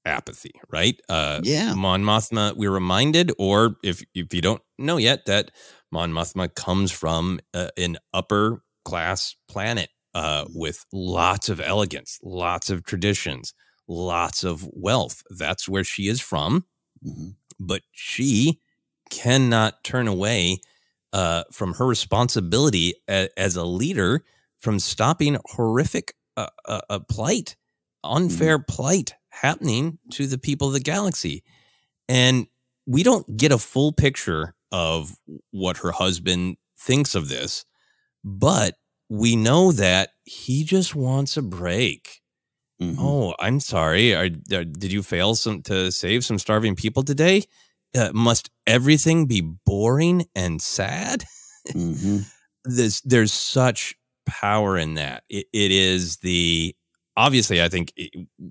apathy, right? Mon Mothma, we're reminded, or if you don't know yet, that Mon Mothma comes from an upper class planet with lots of elegance, lots of traditions, lots of wealth. That's where she is from. But she cannot turn away from her responsibility as a leader from stopping horrific plight, unfair plight happening to the people of the galaxy. And we don't get a full picture of what her husband thinks of this, but we know that he just wants a break. Oh, I'm sorry. Did you fail to save some starving people today? Must everything be boring and sad? There's such power in that. It is obviously, I think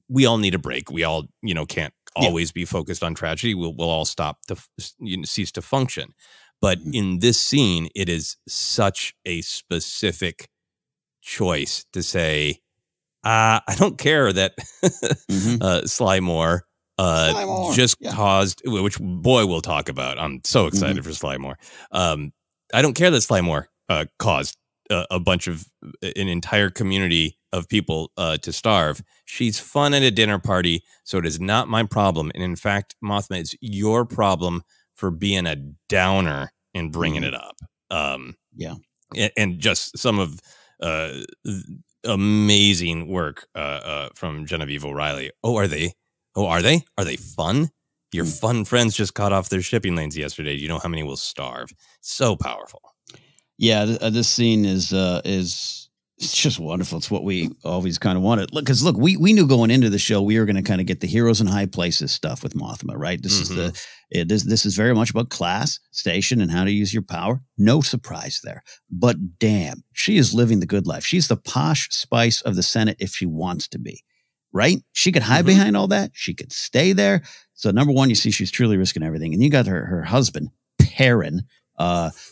we all need a break. We all, can't always be focused on tragedy. We'll all stop to cease to function. But in this scene, it is such a specific choice to say, I don't care that Sly Moore just caused, which boy we'll talk about. I'm so excited for Sly Moore. I don't care that Sly Moore caused an entire community of people to starve. She's fun at a dinner party, so it is not my problem. And in fact, Mothma, it's your problem for being a downer and bringing it up. And just some of amazing work from Genevieve O'Reilly. Are they fun? Your fun friends just cut off their shipping lanes yesterday. Do you know how many will starve? So powerful. Yeah, this scene is it's just wonderful. It's what we always kind of wanted. Because look, we knew going into the show we were going to kind of get the heroes in high places stuff with Mothma, right? This is this is very much about class, station, and how to use your power. No surprise there. But damn, she is living the good life. She's the posh spice of the Senate if she wants to be, right? She could hide behind all that. She could stay there. So number one, you see she's truly risking everything. And you got her husband, Perrin,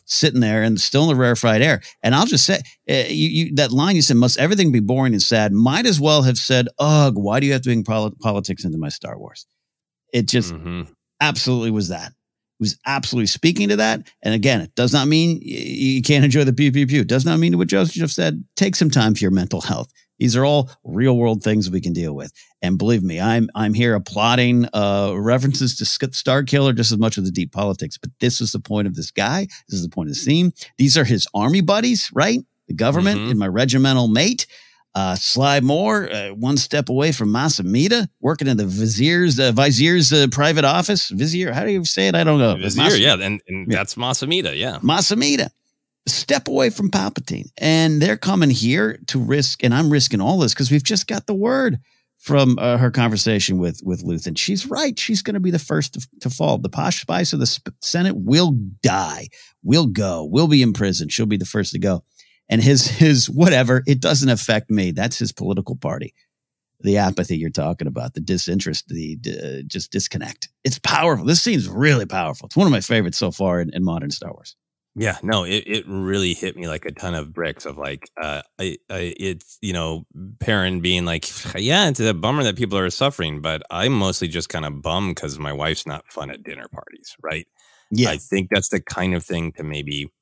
sitting there and still in the rarefied air. And I'll just say, that line you said, must everything be boring and sad, might as well have said, ugh, why do you have to bring politics into my Star Wars? It just absolutely was that. It was absolutely speaking to that. And again, it does not mean you can't enjoy the pew, pew, pew. It does not mean what Joseph said. Take some time for your mental health. These are all real world things we can deal with. And believe me, I'm here applauding references to Starkiller just as much as the deep politics. But this is the point of this guy. This is the point of the scene. These are his army buddies, right? The government and my regimental mate. Sly Moore, one step away from Masamita, working in the Vizier's private office. Vizier, how do you say it? I don't know. Vizier, yeah. And that's Masamita, yeah. Masamita. Step away from Palpatine. And they're coming here to risk, and I'm risking all this because we've just got the word from her conversation with Lutheran. She's right. She's going to be the first to fall. The posh spice of the Senate will die. Will go. Will be imprisoned. She'll be the first to go. And his whatever, it doesn't affect me. That's his political party. The apathy you're talking about, the disinterest, the just disconnect. It's powerful. This scene's really powerful. It's one of my favorites so far in modern Star Wars. Yeah, no, it really hit me like a ton of bricks of like, it's, Perrin being like, yeah, it's a bummer that people are suffering, but I'm mostly just kind of bummed because my wife's not fun at dinner parties, right? Yeah. I think that's the kind of thing to maybe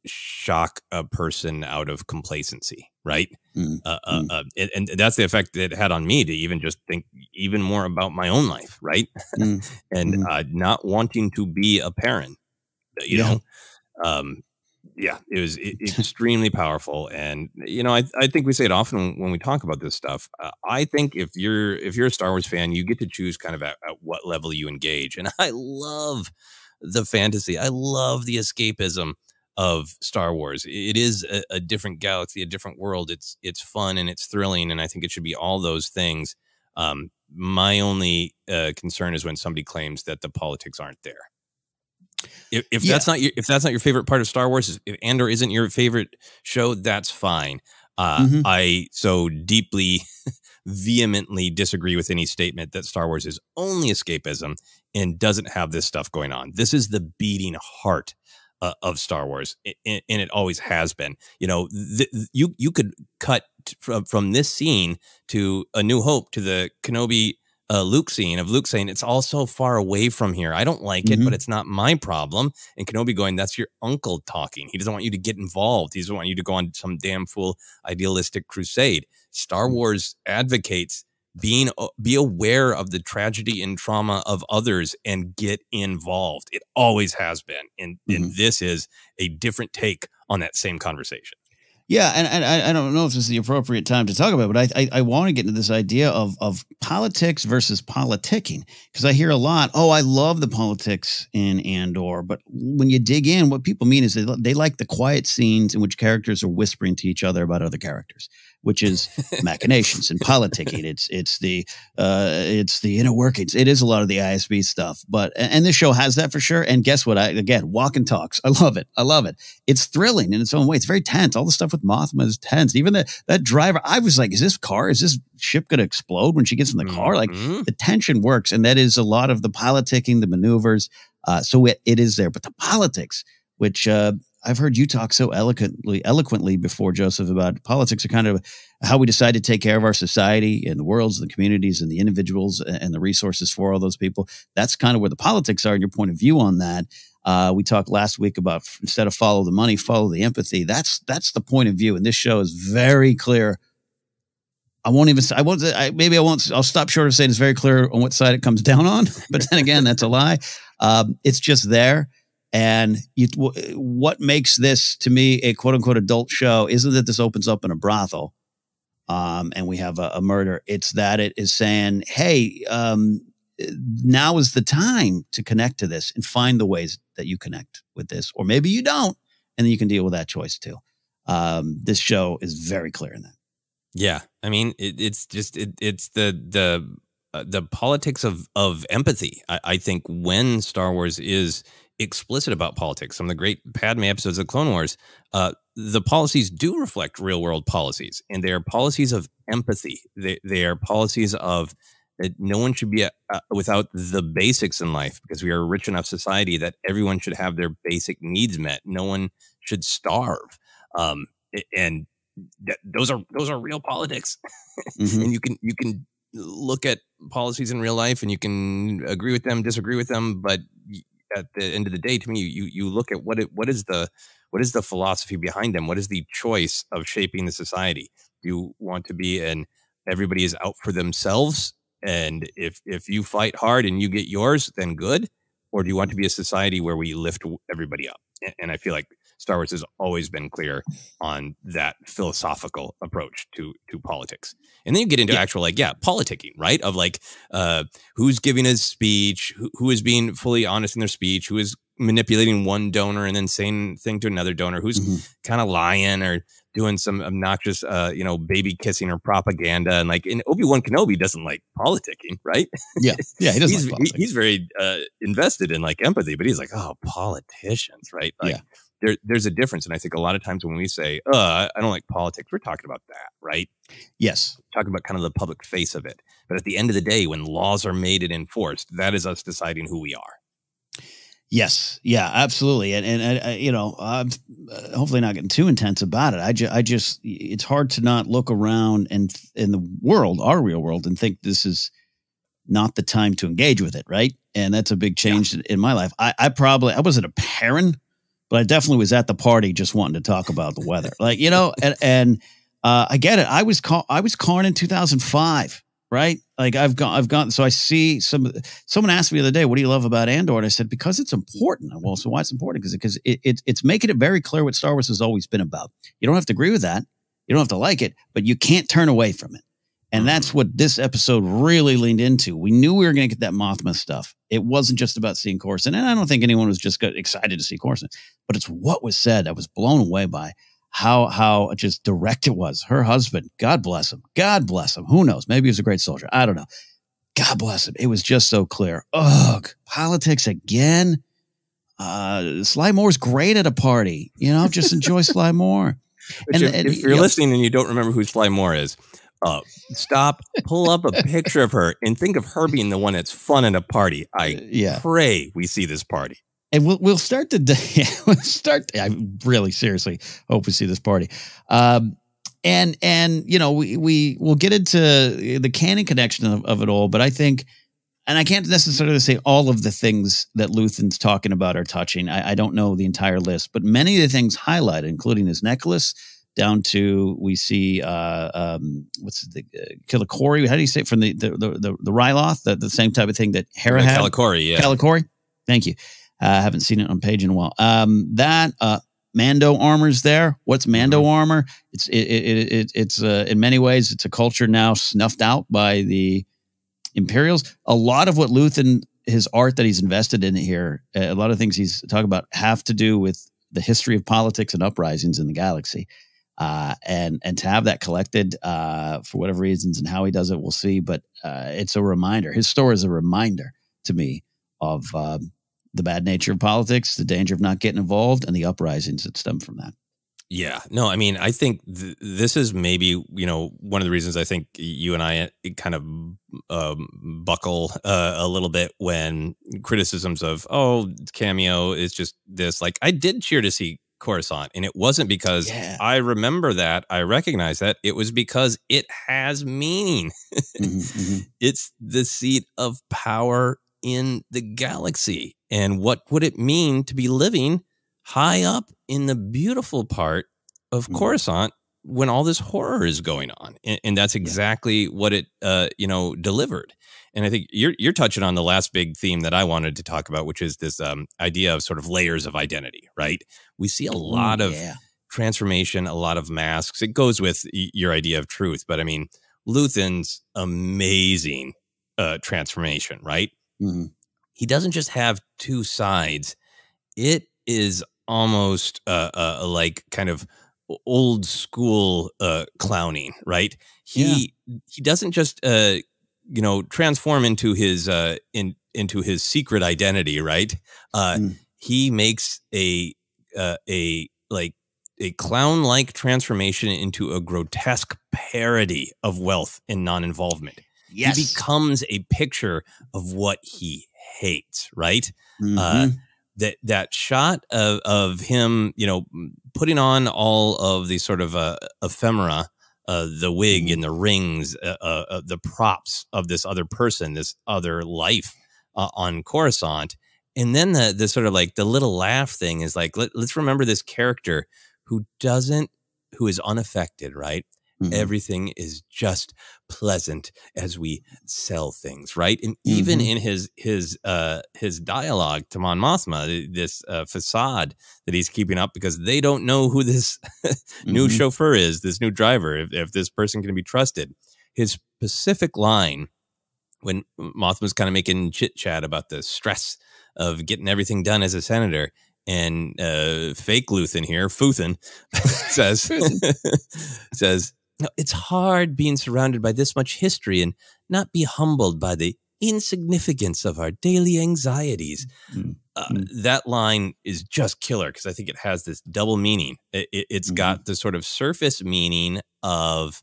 shock a person out of complacency, right? And that's the effect it had on me to even just think even more about my own life, right? And not wanting to be a parent. It was extremely powerful. And, I think we say it often when we talk about this stuff. I think if you're a Star Wars fan, you get to choose kind of at what level you engage. And I love the fantasy. I love the escapism of Star Wars. It is a different galaxy, a different world. It's fun and it's thrilling. And I think it should be all those things. My only concern is when somebody claims that the politics aren't there. If that's not your favorite part of Star Wars, if Andor isn't your favorite show, that's fine. I so deeply, vehemently disagree with any statement that Star Wars is only escapism and doesn't have this stuff going on. This is the beating heart of Star Wars, and it always has been. You could cut from this scene to A New Hope to the Kenobi Luke scene of Luke saying, it's all so far away from here. I don't like it, but it's not my problem. And Kenobi going, that's your uncle talking. He doesn't want you to get involved. He doesn't want you to go on some damn fool idealistic crusade. Star Wars advocates be aware of the tragedy and trauma of others and get involved. It always has been. And this is a different take on that same conversation. Yeah, and I don't know if this is the appropriate time to talk about it, but I want to get into this idea of politics versus politicking, because I hear a lot, I love the politics in Andor, but when you dig in, what people mean is they like the quiet scenes in which characters are whispering to each other about other characters, which is machinations and politicking. It's the inner workings. It is a lot of the ISB stuff, and this show has that for sure. And guess what? Walk and talks. I love it. It's thrilling in its own way. It's very tense. All the stuff with Mothma is tense. Even that driver, I was like, is this ship going to explode when she gets in the car? Like the tension works. And that is a lot of the politicking, the maneuvers. So it is there, but the politics, which, I've heard you talk so eloquently before, Joseph, about politics are kind of how we decide to take care of our society and the worlds, and the communities and the individuals and the resources for all those people. That's kind of where the politics are, and your point of view on that. We talked last week about instead of follow the money, follow the empathy. That's the point of view. And this show is very clear. I'll stop short of saying it's very clear on what side it comes down on. But then again, that's a lie. It's just there. And what makes this, to me, a quote-unquote adult show isn't that this opens up in a brothel and we have a murder. It's that it is saying, hey, now is the time to connect to this and find the ways that you connect with this. Or maybe you don't, and then you can deal with that choice too. This show is very clear in that. Yeah. I mean, it's the politics of empathy. I think when Star Wars is explicit about politics, some of the great Padme episodes of Clone Wars, the policies do reflect real world policies, and they are policies of empathy. They are policies of that no one should be without the basics in life, because we are a rich enough society that everyone should have their basic needs met. No one should starve. And those are real politics. And you can look at policies in real life and you can agree with them, disagree with them, but at the end of the day, to me, you look at what is the philosophy behind them? What is the choice of shaping the society? Do you want to be everybody is out for themselves, and if you fight hard and you get yours, then good? Or do you want to be a society where we lift everybody up? And I feel like Star Wars has always been clear on that philosophical approach to politics. And then you get into actual politicking, right? Of who's giving a speech, who is being fully honest in their speech, who is manipulating one donor and then saying thing to another donor, who's kind of lying or doing some obnoxious, baby kissing or propaganda. And in Obi-Wan Kenobi doesn't like politicking, right? Yeah. Yeah. He doesn't he's very invested in empathy, but he's like, oh, politicians, right? there's a difference. And I think a lot of times when we say, I don't like politics, we're talking about that, right? Yes. Talking about kind of the public face of it. But at the end of the day, when laws are made and enforced, that is us deciding who we are. Yes. Yeah, absolutely. And you know, I'm hopefully not getting too intense about it. I just, it's hard to not look around and in the world, our real world, and think this is not the time to engage with it. Right. And that's a big change in my life. I wasn't a parent, but I definitely was at the party just wanting to talk about the weather. Like, you know, and I get it. I was calling in 2005. Right. Like I've gone. So I see someone asked me the other day, what do you love about Andor? And I said, because it's important. Well, so why it's important? Because it's making it very clear what Star Wars has always been about. You don't have to agree with that. You don't have to like it, but you can't turn away from it. And that's what this episode really leaned into. We knew we were going to get that Mothma stuff. It wasn't just about seeing Coruscant. And I don't think anyone was just excited to see Coruscant, but it's what was said. I was blown away by how just direct it was. Her husband, God bless him. God bless him. Who knows? Maybe he was a great soldier. I don't know. God bless him. It was just so clear. Ugh, politics again. Sly Moore's great at a party. You know, just enjoy Sly Moore. And if you're listening and you don't remember who Sly Moore is, stop, pull up a picture of her and think of her being the one that's fun at a party. I pray we see this party. And we'll start the day. I really seriously hope we see this party. And you know, we'll get into the canon connection of it all, but I think, and I can't necessarily say all of the things that Luthen's talking about are touching. I don't know the entire list, but many of the things highlighted, including his necklace, down to we see what's the Kalikori? How do you say it? From the Ryloth, the same type of thing that Hera had. Kalikori, yeah. Kalikori. Thank you. I haven't seen it on page in a while. Mando armor's there. What's Mando armor? It's in many ways it's a culture now snuffed out by the Imperials. A lot of what Luthen, his art that he's invested in here, a lot of things he's talking about have to do with the history of politics and uprisings in the galaxy. And to have that collected for whatever reasons and how he does it, we'll see. But it's a reminder. His story is a reminder to me of the bad nature of politics, the danger of not getting involved, and the uprisings that stem from that. Yeah, no, I mean, I think this is maybe, you know, one of the reasons I think you and I kind of buckle a little bit when criticisms of, cameo is just this. Like, I did cheer to see Coruscant, and it wasn't because I remember that, I recognize that. It was because it has meaning. It's the seat of power in the galaxy. And what would it mean to be living high up in the beautiful part of Coruscant when all this horror is going on? And that's exactly what it, delivered. And I think you're touching on the last big theme that I wanted to talk about, which is this idea of sort of layers of identity, right? We see a lot of transformation, a lot of masks. It goes with your idea of truth. But I mean, Luthen's amazing transformation, right? He doesn't just have two sides. It is almost like kind of old school clowning, right? He doesn't just transform into his into his secret identity, right? He makes a clown-like transformation into a grotesque parody of wealth and non-involvement. Yes. He becomes a picture of what he hates, right? That shot of him, putting on all of these sort of ephemera, the wig and the rings, the props of this other person, this other life on Coruscant. And then the sort of like the little laugh thing is like, let's remember this character who is unaffected, right? Everything is just pleasant as we sell things, right? And even in his dialogue to Mon Mothma, this facade that he's keeping up because they don't know who this new chauffeur is, this new driver, if this person can be trusted. His specific line when Mothma's kind of making chit chat about the stress of getting everything done as a senator. And fake Luthen here, Futhen, says, "No, it's hard being surrounded by this much history and not be humbled by the insignificance of our daily anxieties. That line is just killer because I think it has this double meaning. It's got the sort of surface meaning of,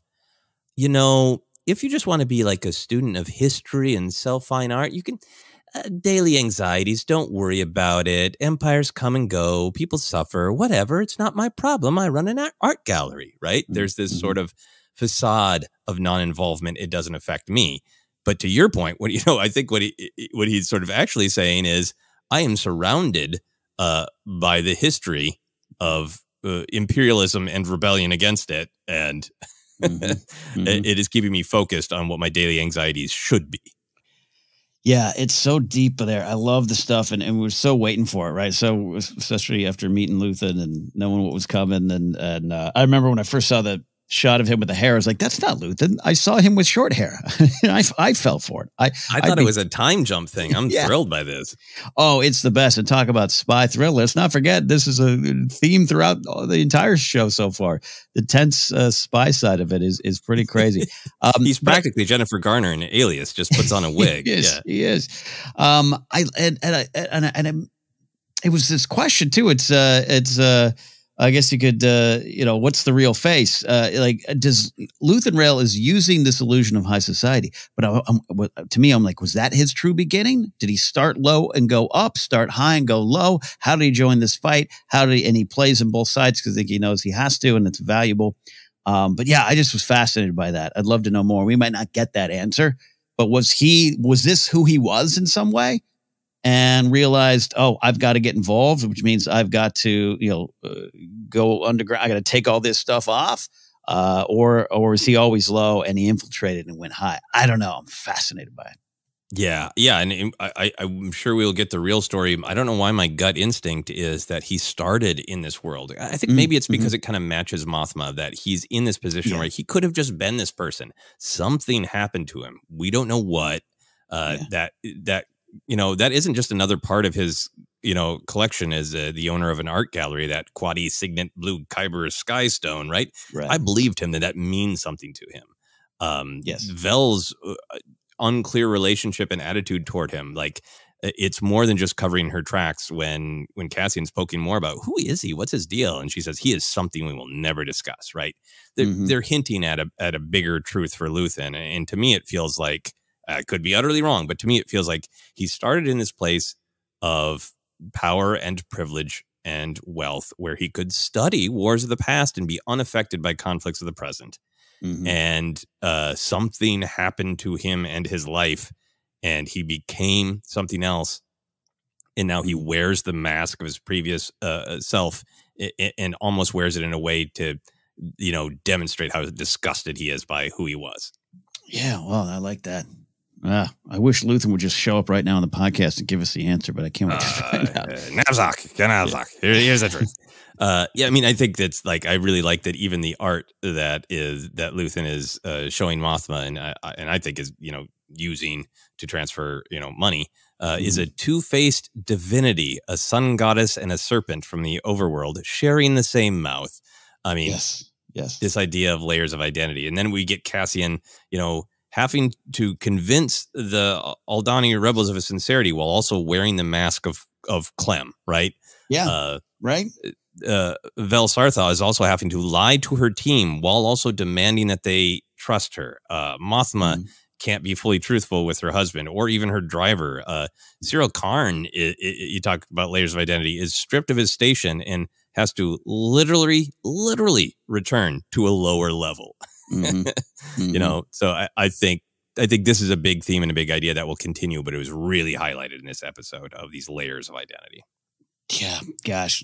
if you just want to be like a student of history and sell fine art, you can. Daily anxieties, don't worry about it. Empires come and go. People suffer. Whatever. It's not my problem. I run an art gallery, right? There's this sort of facade of non-involvement. It doesn't affect me. But to your point, I think what he's sort of actually saying is, I am surrounded by the history of imperialism and rebellion against it, and it is keeping me focused on what my daily anxieties should be. Yeah, it's so deep there. I love the stuff, and we're so waiting for it, right? So, especially after meeting Lutheran and knowing what was coming, and I remember when I first saw the shot of him with the hair, I was like, "That's not Lutheran." I saw him with short hair. I fell for it. I thought it was a time jump thing. I'm thrilled by this. Oh, it's the best. And talk about spy thriller. Let's not forget, this is a theme throughout the entire show so far. The tense spy side of it is pretty crazy. He's practically Jennifer Garner in Alias, just puts on a wig. He is. It was this question too. It's I guess you could, what's the real face? Does Lutheran Rail is using this illusion of high society? But to me, I'm like, was that his true beginning? Did he start low and go up, start high and go low? How did he join this fight? And he plays on both sides because I think he knows he has to, and it's valuable. But yeah, I just was fascinated by that. I'd love to know more. We might not get that answer, but was this who he was in some way? And realized, I've got to get involved, which means I've got to, go underground. I got to take all this stuff off, or was he always low and he infiltrated and went high? I don't know. I'm fascinated by it. Yeah, and I'm sure we'll get the real story. I don't know why my gut instinct is that he started in this world. I think maybe it's because it kind of matches Mothma, that he's in this position where he could have just been this person. Something happened to him. We don't know what. That isn't just another part of his, collection as the owner of an art gallery, that Quadi Signet Blue Kyber Sky Stone, right? I believed him that means something to him. Vel's unclear relationship and attitude toward him, like, it's more than just covering her tracks when Cassian's poking more about who is he, what's his deal, and she says he is something we will never discuss, right? They're hinting at a bigger truth for Luthen, and to me it feels like, I could be utterly wrong, but to me, it feels like he started in this place of power and privilege and wealth where he could study wars of the past and be unaffected by conflicts of the present. And something happened to him and his life, and he became something else. And now he wears the mask of his previous self and almost wears it in a way to, demonstrate how disgusted he is by who he was. Yeah, well, I like that. I wish Lutheran would just show up right now on the podcast and give us the answer, but I can't wait to find out. Napzok. Here's the truth. I think that's like, I really like that even the art that Lutheran is showing Mothma and I think is, using to transfer, money, is a two-faced divinity, a sun goddess and a serpent from the overworld sharing the same mouth. I mean, yes. This idea of layers of identity. And then we get Cassian, having to convince the Aldani rebels of his sincerity while also wearing the mask of Clem, right? Yeah, right. Vel Sartha is also having to lie to her team while also demanding that they trust her. Mothma can't be fully truthful with her husband or even her driver. Cyril Karn, you talk about layers of identity, is stripped of his station and has to literally return to a lower level. So I think this is a big theme and a big idea that will continue, but it was really highlighted in this episode of these layers of identity. Yeah, gosh.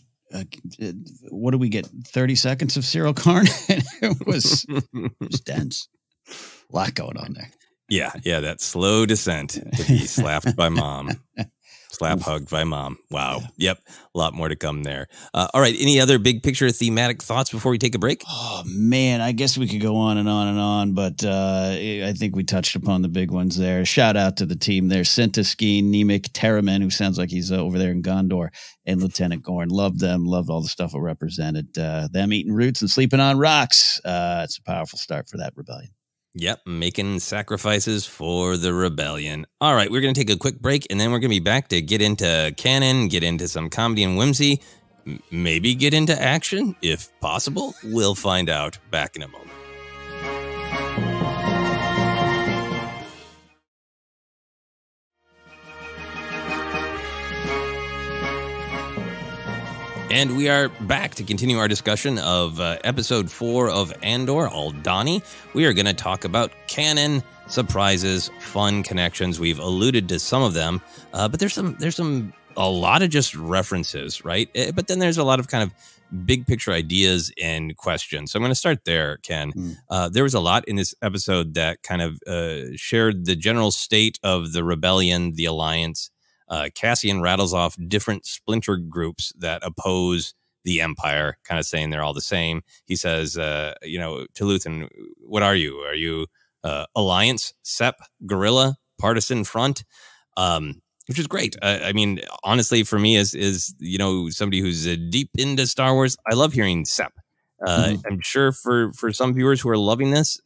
What do we get? 30 seconds of Cyril Karn? It was dense. A lot going on there. Yeah, that slow descent to be slapped by mom. Slap hugged by mom. Wow. Yeah. Yep. A lot more to come there. All right. Any other big picture thematic thoughts before we take a break? Oh, man. I guess we could go on and on and on, but I think we touched upon the big ones there. Shout out to the team there. Sintaskeen, Nemik, Terraman, who sounds like he's over there in Gondor, and Lieutenant Gorn. Loved them. Loved all the stuff it represented. Them eating roots and sleeping on rocks. It's a powerful start for that rebellion. Yep, making sacrifices for the rebellion. All right, we're going to take a quick break, and then we're going to be back to get into canon, get into some comedy and whimsy, maybe get into action, if possible. We'll find out back in a moment. And we are back to continue our discussion of episode 4 of Andor, Aldhani. We are going to talk about canon, surprises, fun connections. We've alluded to some of them, but there's a lot of just references, right? But then there's a lot of kind of big picture ideas and questions. So I'm going to start there, Ken. There was a lot in this episode that kind of shared the general state of the rebellion, the alliance. Cassian rattles off different splinter groups that oppose the Empire, kind of saying they're all the same. He says, to Luthen, what are you? Are you Alliance, Sep, Guerrilla, Partisan Front? Which is great. I mean, honestly, for me, as somebody who's deep into Star Wars, I love hearing Sep. I'm sure for some viewers who are loving this,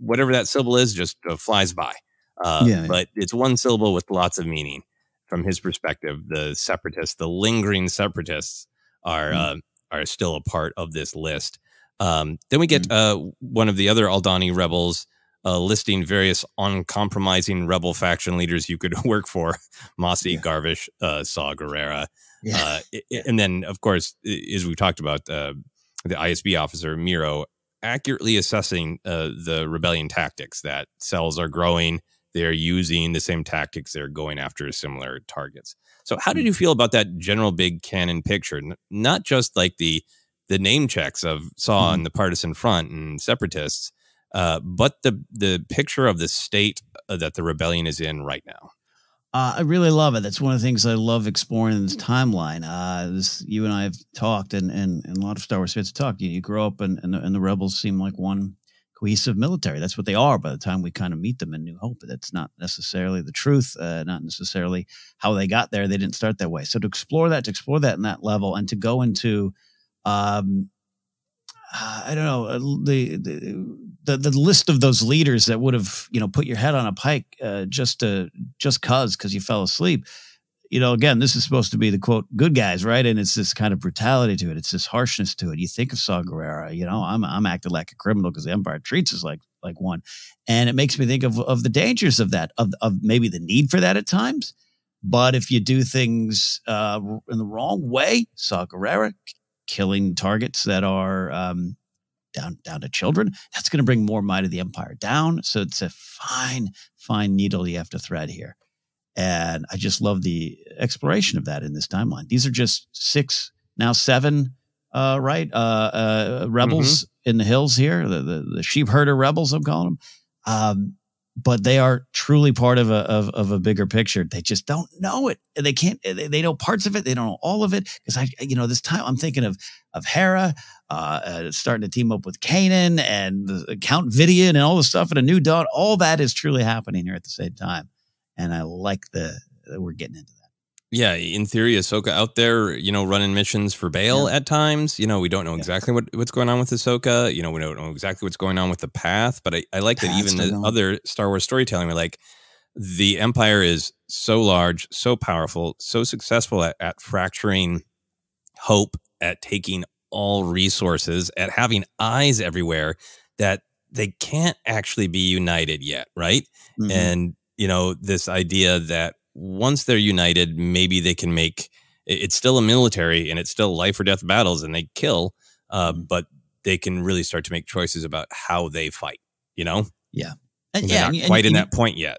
whatever that syllable is just flies by. But it's one syllable with lots of meaning. From his perspective, the separatists, the lingering separatists, are still a part of this list. Then we get one of the other Aldhani rebels listing various uncompromising rebel faction leaders you could work for: Mossy, Garvish, Saw Gerrera. And then, of course, as we talked about, the ISB officer, Miro, accurately assessing the rebellion tactics, that cells are growing. They're using the same tactics. They're going after similar targets. So how did you feel about that general big canon picture? Not just like the name checks of Saw and the partisan front and separatists, but the picture of the state that the rebellion is in right now. I really love it. That's one of the things I love exploring in this timeline. You and I have talked, and a lot of Star Wars fans talk. You grow up, and the rebels seem like one cohesive military. That's what they are by the time we kind of meet them in New Hope. That's not necessarily the truth, not necessarily how they got there. They didn't start that way. So to explore that in that level, and to go into, I don't know, the list of those leaders that would have, put your head on a pike just because you fell asleep. Again, this is supposed to be the quote good guys, right? And it's this kind of brutality to it. It's this harshness to it. You think of Saw Gerrera, I'm acting like a criminal because the Empire treats us like one, and it makes me think of the dangers of that, of maybe the need for that at times. But if you do things in the wrong way, Saw Gerrera killing targets that are down to children, that's going to bring more might of the Empire down. So it's a fine needle you have to thread here. And I just love the exploration of that in this timeline. These are just 6, now 7, rebels in the hills here, the sheep herder rebels, I'm calling them. But they are truly part of a bigger picture. They just don't know it. They can't. They know parts of it. They don't know all of it. Because this time I'm thinking of Hera starting to team up with Kanan and the Count Vidian and all the stuff in A New Dawn. All that is truly happening here at the same time. And I like that we're getting into that. Yeah, in theory, Ahsoka out there, running missions for Bail at times. We don't know exactly what's going on with Ahsoka. We don't know exactly what's going on with the Path. But I like that even the other Star Wars storytelling, we're like, the Empire is so large, so powerful, so successful at fracturing hope, at taking all resources, at having eyes everywhere, that they can't actually be united yet, right? And this idea that once they're united, maybe they can make it's still a military and it's still life or death battles and they kill, but they can really start to make choices about how they fight, Yeah. And they're not quite in that point yet.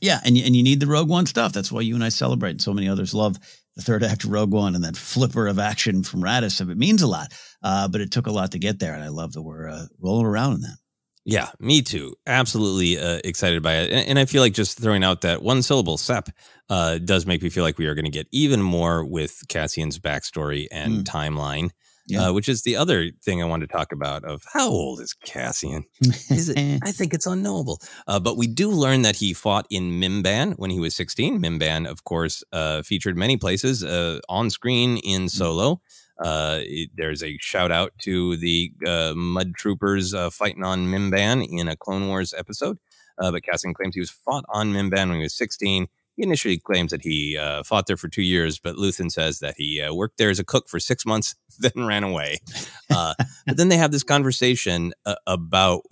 Yeah. And you need the Rogue One stuff. That's why you and I celebrate. And so many others love the third act of Rogue One and that flipper of action from Radis. It means a lot, but it took a lot to get there. And I love that we're rolling around in that. Yeah, me too. Absolutely excited by it. And I feel like just throwing out that one syllable, Sep, does make me feel like we are going to get even more with Cassian's backstory and timeline, which is the other thing I wanted to talk about of how old is Cassian? I think it's unknowable. But we do learn that he fought in Mimban when he was 16. Mimban, of course, featured many places on screen in Solo. There's a shout out to the Mud Troopers fighting on Mimban in a Clone Wars episode. But Cassian claims he was fought on Mimban when he was 16. He initially claims that he fought there for 2 years, but Luthen says that he worked there as a cook for 6 months, then ran away. But then they have this conversation about,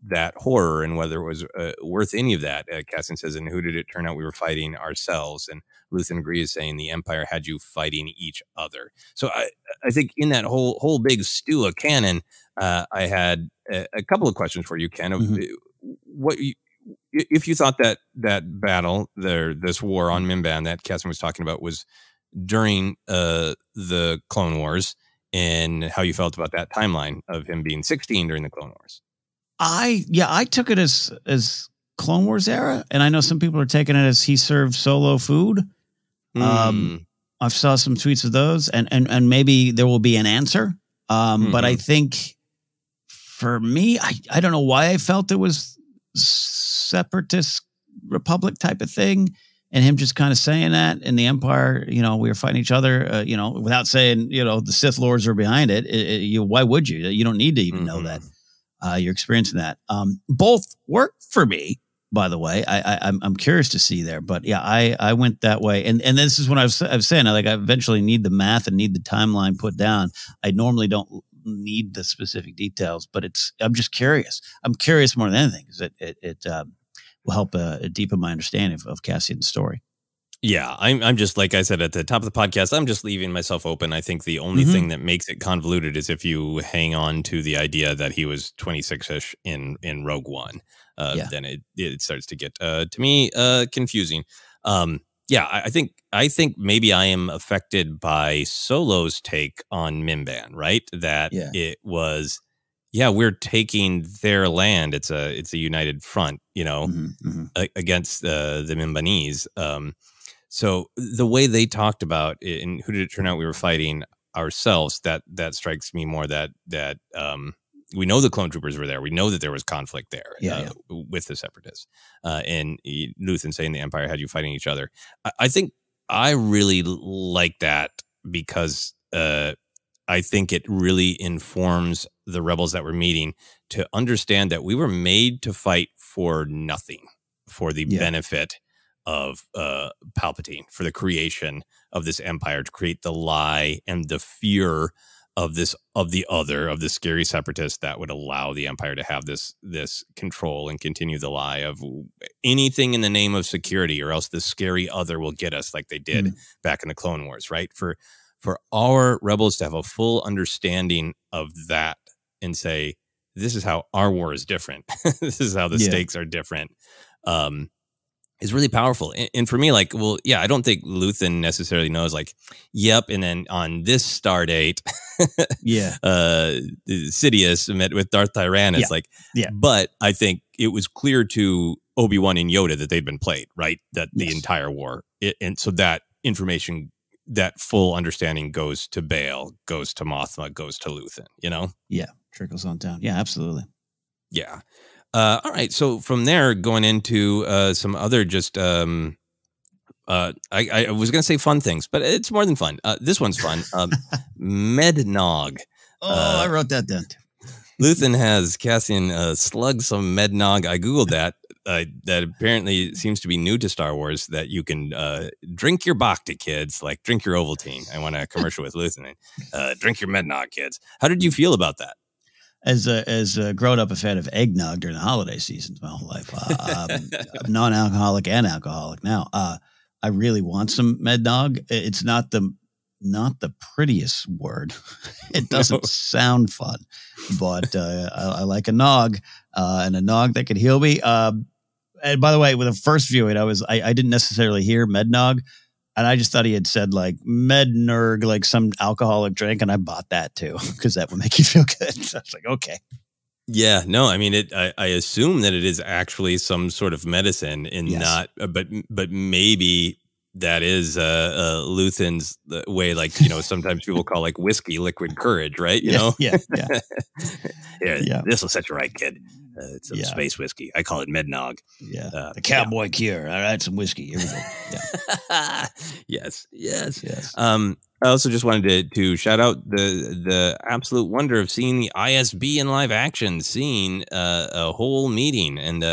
that horror and whether it was worth any of that. Cassian says, and who did it turn out we were fighting ourselves? And Luthen agrees, saying the Empire had you fighting each other. So I think in that whole big stew of canon, I had a couple of questions for you, Ken. Of what if you thought that battle there, this war on Mimban that Cassian was talking about, was during the Clone Wars, and how you felt about that timeline of him being 16 during the Clone Wars? I took it as Clone Wars era, and I know some people are taking it as he served Solo food. I've saw some tweets of those, and maybe there will be an answer. But I think for me, I don't know why I felt it was separatist republic type of thing, and him just kind of saying that in the Empire, we were fighting each other, without saying, the Sith Lords are behind it. Why would you? You don't need to even know that. You're experiencing that. Both work for me, by the way. I'm curious to see there, but yeah, I went that way, and this is what I was saying. I eventually need the math and need the timeline put down. I normally don't need the specific details, but I'm just curious. I'm curious more than anything, because it will help deepen my understanding of Cassian's story. Yeah, I'm just, like I said at the top of the podcast, I'm just leaving myself open. I think the only thing that makes it convoluted is if you hang on to the idea that he was 26-ish in Rogue One. Then it starts to get to me confusing. I think maybe I am affected by Solo's take on Mimban, right? That it was, we're taking their land. It's a united front, against the Mimbanese. So the way they talked about it, and who did it turn out we were fighting ourselves, that strikes me more that we know the clone troopers were there. We know that there was conflict there with the separatists. And Luthen saying the Empire had you fighting each other. I think I really like that, because I think it really informs the rebels that we're meeting to understand that we were made to fight for nothing, for the benefit of Palpatine, for the creation of this empire, to create the lie and the fear of the scary separatists that would allow the Empire to have this control and continue the lie of anything in the name of security, or else the scary other will get us, like they did back in the Clone Wars, right? For our rebels to have a full understanding of that and say, this is how our war is different. This is how the stakes are different. Is really powerful. And for me, I don't think Luthen necessarily knows, and then on this star date, Sidious met with Darth Tyrannus, but I think it was clear to Obi-Wan and Yoda that they'd been played, right? That the entire war. And so that information, that full understanding goes to Bail, goes to Mothma, goes to Luthen, Yeah, trickles on down. Yeah, absolutely. Yeah. All right. So from there, going into some other just, I was going to say fun things, but it's more than fun. This one's fun. Mednog. I wrote that down too. Luthen has Cassian slug some Mednog. I Googled that. That apparently seems to be new to Star Wars, that you can drink your Bacta, kids, like drink your Ovaltine. I want a commercial with Luthen. Drink your Mednog, kids. How did you feel about that? As a grown up, a fan of eggnog during the holiday seasons my whole life, non-alcoholic and alcoholic now. I really want some Mednog. It's not the prettiest word. It doesn't sound fun, but I like a nog, and a nog that could heal me. And by the way, with the first viewing, I didn't necessarily hear Mednog. And I just thought he had said Mednerg, like some alcoholic drink, and I bought that too, because that would make you feel good. So I was like, okay. Yeah, no, I mean, I assume that it is actually some sort of medicine, and not, but maybe that is Luthen's way. Sometimes people call whiskey liquid courage, right? You know? Yeah. This will set you right, kid. some space whiskey. I call it Mednog. Yeah, the cowboy cure. All right, some whiskey. Here we go. Yeah. Yes. I also just wanted to shout out the absolute wonder of seeing the ISB in live action, seeing a whole meeting, and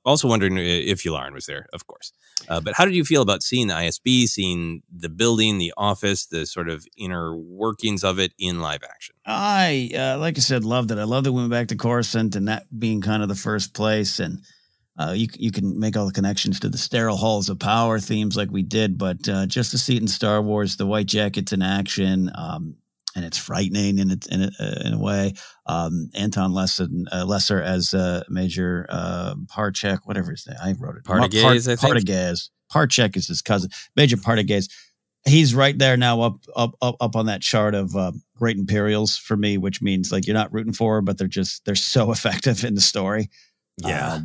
also wondering if Yularen was there, of course. But how did you feel about seeing the ISB, seeing the building, the office, the sort of inner workings of it in live action? I, like I said, loved it. I loved that we went back to Coruscant and that being kind of the first place. And you can make all the connections to the sterile halls of power themes like we did. But just to see it in Star Wars, the White Jackets in action, and it's frightening in a way. Anton Lesser as Major Parchek, whatever his name. I wrote it. Partagaz, I think. Partagaz. Parchek is his cousin. Major Partagaz. He's right there now up on that chart of great Imperials for me, which means like you're not rooting for her, but they're so effective in the story. Yeah.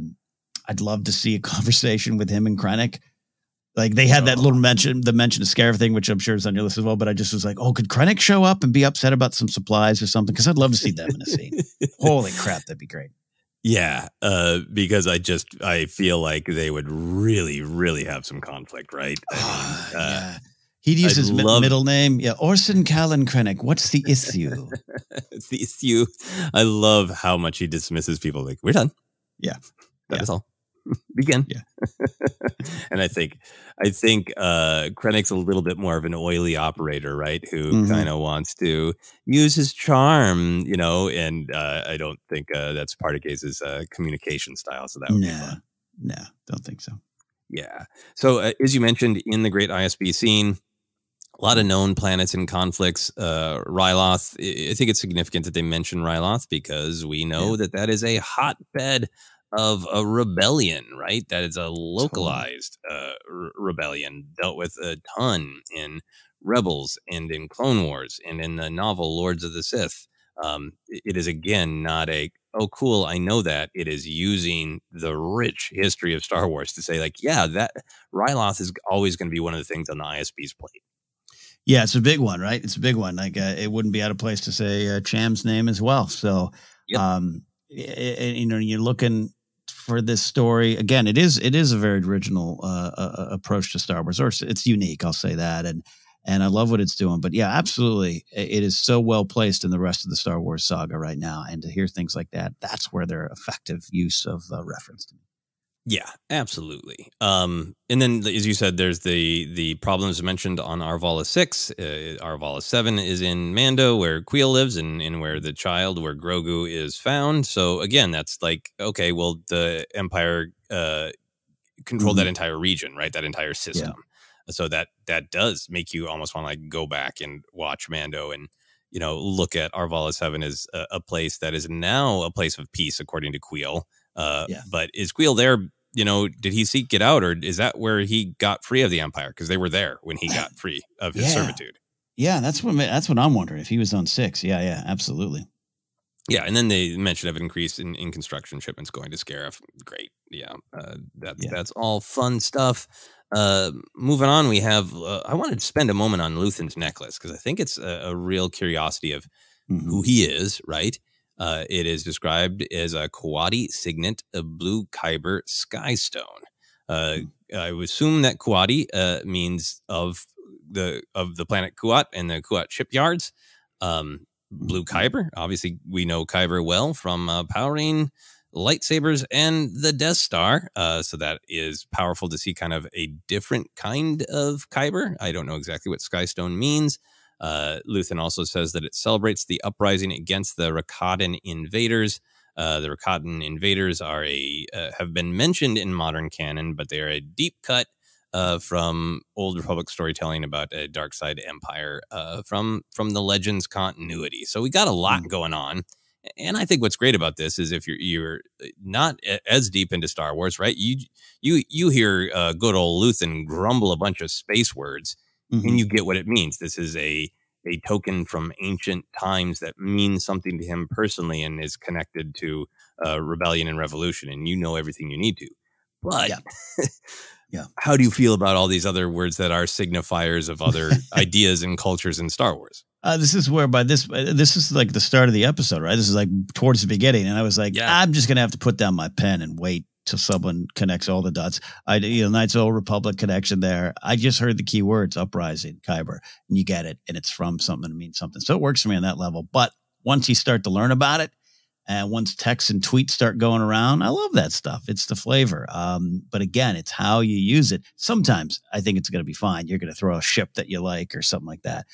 I'd love to see a conversation with him and Krennic. Like they had that little mention of Scarif thing, which I'm sure is on your list as well. But I just was like, oh, could Krennic show up and be upset about some supplies or something? Because I'd love to see them in a scene. Holy crap, that'd be great. Yeah, because I feel like they would really, really have some conflict, right? Yeah. He'd use his middle name. Yeah, Orson Callan Krennic. What's the issue? It's the issue. I love how much he dismisses people. Like, we're done. Yeah. That is all. Begin. Yeah. And I think Krennic's a little bit more of an oily operator, right? Who kind of wants to use his charm, and I don't think that's Partagaz's communication style. So that would be fun. No, don't think so. Yeah. So as you mentioned in the Great ISB scene, a lot of known planets and conflicts. Ryloth, I think it's significant that they mention Ryloth because we know that is a hotbed of a rebellion, right? That is a localized rebellion dealt with a ton in Rebels and in Clone Wars and in the novel Lords of the Sith. It is, again, not a, oh, cool, I know that. It is using the rich history of Star Wars to say, like, yeah, that Ryloth is always going to be one of the things on the ISB's plate. Yeah, it's a big one, right? It's a big one. Like, it wouldn't be out of place to say Cham's name as well. So, you're looking for this story. Again, it is a very original approach to Star Wars, or it's unique, I'll say that. And I love what it's doing. But yeah, absolutely. It is so well placed in the rest of the Star Wars saga right now. And to hear things like that, that's where they're effective use of reference to me. Yeah, absolutely. And then, as you said, there's the problems mentioned on Arvala 6. Arvala 7 is in Mando, where Queel lives, and where the child, where Grogu is found. So again, that's like, okay, well, the Empire controlled that entire region, right? That entire system. Yeah. So that does make you almost want to like go back and watch Mando and, look at Arvala 7 as a place that is now a place of peace, according to Queel. But is Queel there? Did he seek it out, or is that where he got free of the Empire? Because they were there when he got free of his servitude. Yeah, that's what I'm wondering. If he was on 6, yeah, absolutely. Yeah, and then they mentioned of an increase in construction shipments going to Scarif. Great, that's all fun stuff. Moving on, we have. I wanted to spend a moment on Luthen's necklace because I think it's a real curiosity of who he is, right? It is described as a Kuati signet, a blue kyber skystone. I would assume that Kuati means of the planet Kuat and the Kuat shipyards. Blue kyber, obviously we know kyber well from powering lightsabers and the Death Star. So that is powerful to see kind of a different kind of kyber. I don't know exactly what skystone means. Luthen also says that it celebrates the uprising against the Rakatan invaders. The Rakatan invaders are have been mentioned in modern canon, but they are a deep cut from Old Republic storytelling about a dark side empire from the Legends continuity. So we got a lot going on. And I think what's great about this is if you're not as deep into Star Wars, right? You hear good old Luthen grumble a bunch of space words. And you get what it means. This is a token from ancient times that means something to him personally and is connected to rebellion and revolution. And you know everything you need to. But Yeah. Yeah. how do you feel about all these other words that are signifiers of other ideas and cultures in Star Wars? This is where this is like the start of the episode, right? This is like towards the beginning. And I was like, I'm just going to have to put down my pen and wait till someone connects all the dots. Knights of the Old Republic connection there. I just heard the key words, uprising, Kyber, and you get it. And it's from something to mean something. So it works for me on that level. But once you start to learn about it, and once texts and tweets start going around, I love that stuff. It's the flavor. But again, it's how you use it. Sometimes I think it's going to be fine. You're going to throw a ship that you like or something like that.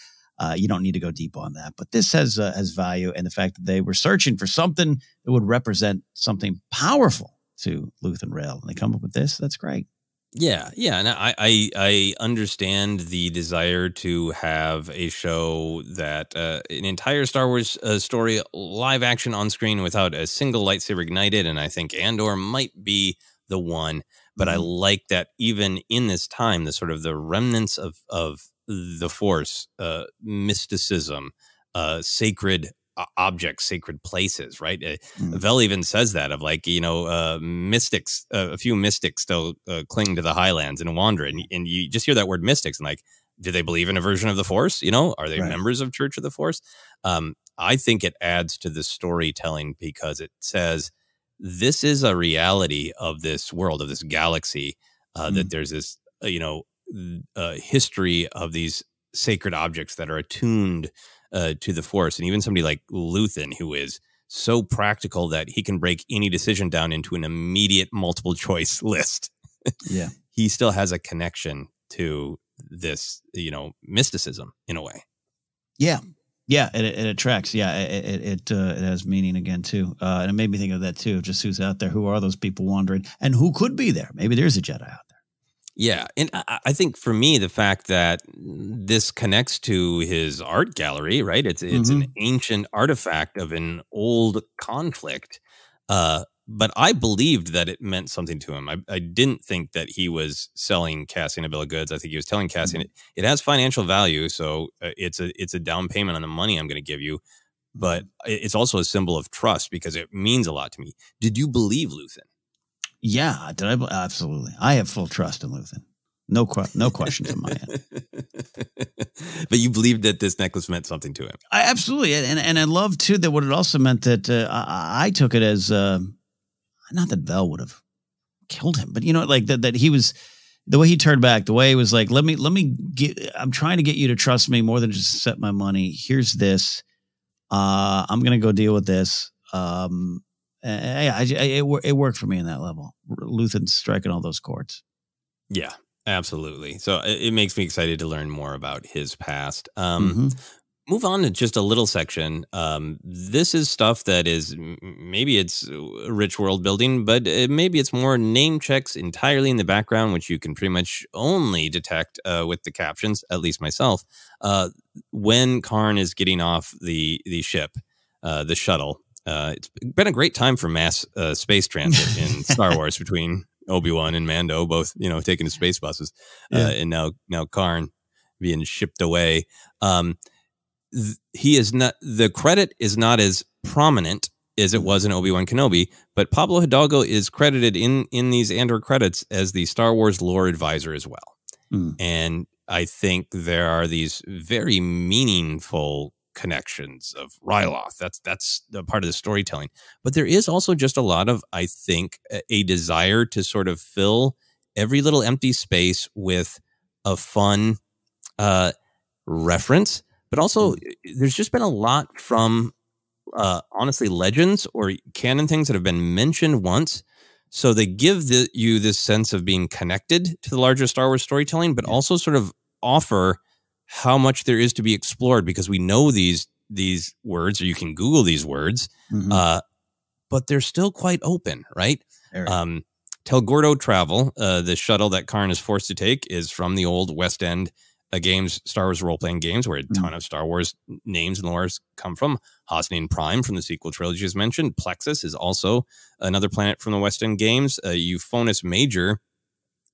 You don't need to go deep on that. But this has value. And the fact that they were searching for something that would represent something powerful to Lutheran Rail, and they come up with this, that's great. Yeah. And I understand the desire to have a show that an entire Star Wars story, live action on screen without a single lightsaber ignited. And I think Andor might be the one. But I like that even in this time, the sort of the remnants of the Force, mysticism, sacred objects, sacred places, right? Vel even says that of like, mystics, a few mystics still cling to the highlands and wander. And you just hear that word mystics and like, do they believe in a version of the Force? Are they members of Church of the Force? I think it adds to the storytelling because it says this is a reality of this world, of this galaxy, that there's this, history of these sacred objects that are attuned to the Force. And even somebody like Lutheran, who is so practical that he can break any decision down into an immediate multiple choice list. Yeah. He still has a connection to this, mysticism in a way. Yeah. Yeah. It tracks. Yeah. It has meaning again too. And it made me think of that too. Just who's out there. Who are those people wandering and who could be there? Maybe there's a Jedi out there. Yeah. And I think for me, the fact that this connects to his art gallery, right? It's an ancient artifact of an old conflict. But I believed that it meant something to him. I didn't think that he was selling Cassian a bill of goods. I think he was telling Cassian it has financial value. So it's a down payment on the money I'm going to give you. But it's also a symbol of trust because it means a lot to me. Did you believe Lutheran? Yeah, absolutely. I have full trust in Lutheran. No questions on my end. But you believed that this necklace meant something to him. I absolutely, and I love too that what it also meant that I took it as not that Vel would have killed him, but like that he was the way he turned back, the way he was like, let me get. I'm trying to get you to trust me more than just set my money. Here's this. I'm gonna go deal with this. It worked for me in that level. Lutheran's striking all those chords. Yeah, absolutely. So it makes me excited to learn more about his past. Move on to just a little section. This is stuff that is maybe it's rich world building, but maybe it's more name checks entirely in the background, which you can pretty much only detect with the captions, at least myself, when Karn is getting off the ship, the shuttle. It's been a great time for mass space transit in Star Wars between Obi-Wan and Mando, both taking the space buses, and now Karn being shipped away. He is not. The credit is not as prominent as it was in Obi-Wan Kenobi, but Pablo Hidalgo is credited in these Andor credits as the Star Wars lore advisor as well. And I think there are these very meaningful connections of Ryloth. That's a part of the storytelling. But there is also just a lot of, I think, a desire to sort of fill every little empty space with a fun reference. But also, there's just been a lot from, honestly, legends or canon things that have been mentioned once. So they give you this sense of being connected to the larger Star Wars storytelling, but also sort of offer how much there is to be explored because we know these words, or you can Google these words, but they're still quite open, right? Tel Gordo Travel, the shuttle that Karn is forced to take, is from the old West End games, Star Wars role-playing games, where a ton of Star Wars names and lores come from. Hosnian Prime from the sequel trilogy is mentioned. Plexus is also another planet from the West End games. Euphonus Major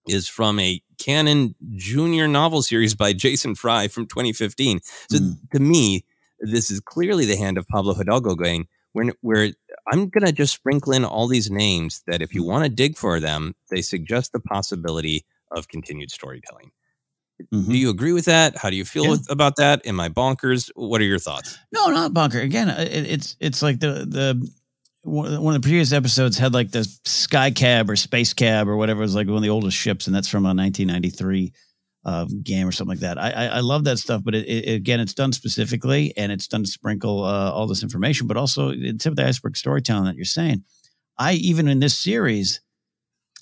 is from a canon junior novel series by Jason Fry from 2015. So to me, this is clearly the hand of Pablo Hidalgo going, where I'm going to just sprinkle in all these names that if you want to dig for them, they suggest the possibility of continued storytelling. Mm-hmm. Do you agree with that? How do you feel about that? Am I bonkers? What are your thoughts? No, not bonker. Again, it's like the one of the previous episodes had like the Sky Cab or Space Cab or whatever. It was like one of the oldest ships, and that's from a 1993 game or something like that. I love that stuff, but again, it's done specifically, and it's done to sprinkle all this information, but also the tip of the iceberg storytelling that you're saying. Even in this series,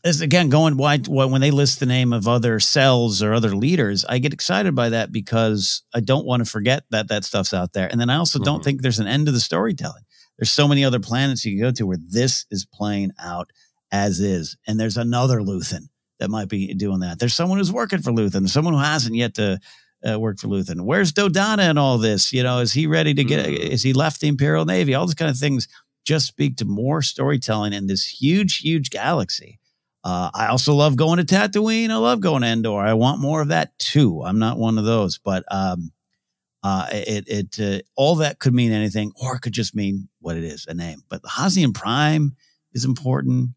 is again going when they list the name of other cells or other leaders, I get excited by that because I don't want to forget that stuff's out there. And then I also don't think there's an end to the storytelling. There's so many other planets you can go to where this is playing out as is. And there's another Lutheran that might be doing that. There's someone who's working for Lutheran. There's someone who hasn't yet to work for Lutheran. Where's Dodonna in all this? Is he ready to is he left the Imperial Navy? All these kind of things just speak to more storytelling in this huge, huge galaxy. I also love going to Tatooine. I love going to Andor. I want more of that too. I'm not one of those, but all that could mean anything, or it could just mean what it is, a name. But the Hazian Prime is important.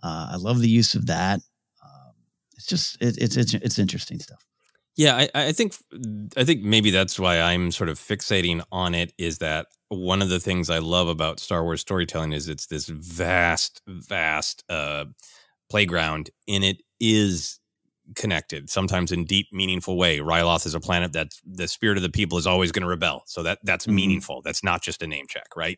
I love the use of that. It's interesting stuff. Yeah, I think maybe that's why I'm sort of fixating on it, is that one of the things I love about Star Wars storytelling is it's this vast playground, and it is connected, sometimes in deep, meaningful way. Ryloth is a planet that the spirit of the people is always going to rebel. So that's meaningful. That's not just a name check, right?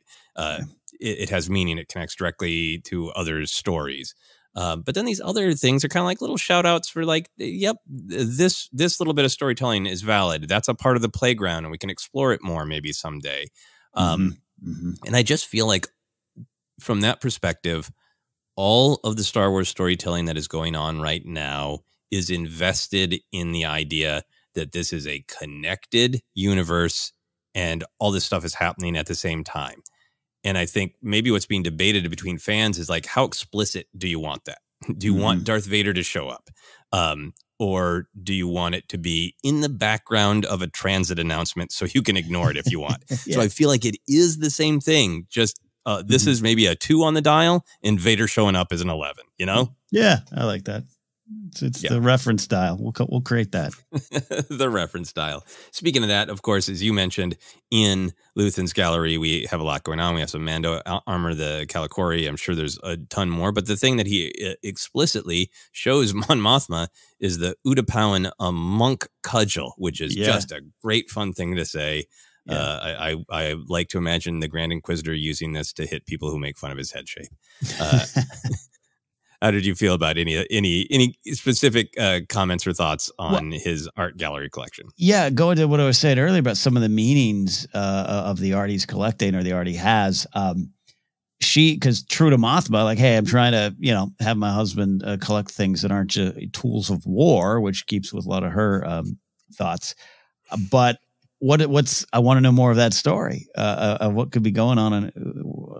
It has meaning. It connects directly to others' stories. But then these other things are kind of like little shout outs for like, yep, this little bit of storytelling is valid. That's a part of the playground, and we can explore it more maybe someday. And I just feel like from that perspective, all of the Star Wars storytelling that is going on right now is invested in the idea that this is a connected universe and all this stuff is happening at the same time. And I think maybe what's being debated between fans is like, how explicit do you want that? Do you want Darth Vader to show up? Or do you want it to be in the background of a transit announcement so you can ignore it if you want? So I feel like it is the same thing, just this is maybe a 2 on the dial, and Vader showing up is an 11, Yeah, I like that. It's the reference style. We'll create that. The reference style. Speaking of that, of course, as you mentioned, in Luthen's gallery, we have a lot going on. We have some Mando armor, the Calicori. I'm sure there's a ton more. But the thing that he explicitly shows Mon Mothma is the Utapawan monk cudgel, which is just a great fun thing to say. Yeah. I like to imagine the Grand Inquisitor using this to hit people who make fun of his head shape. How did you feel about any specific comments or thoughts on his art gallery collection? Yeah, going to what I was saying earlier about some of the meanings of the art he's collecting or the art he has. Because true to Mothma, like, hey, I'm trying to have my husband collect things that aren't tools of war, which keeps with a lot of her thoughts. But I want to know more of that story of what could be going on in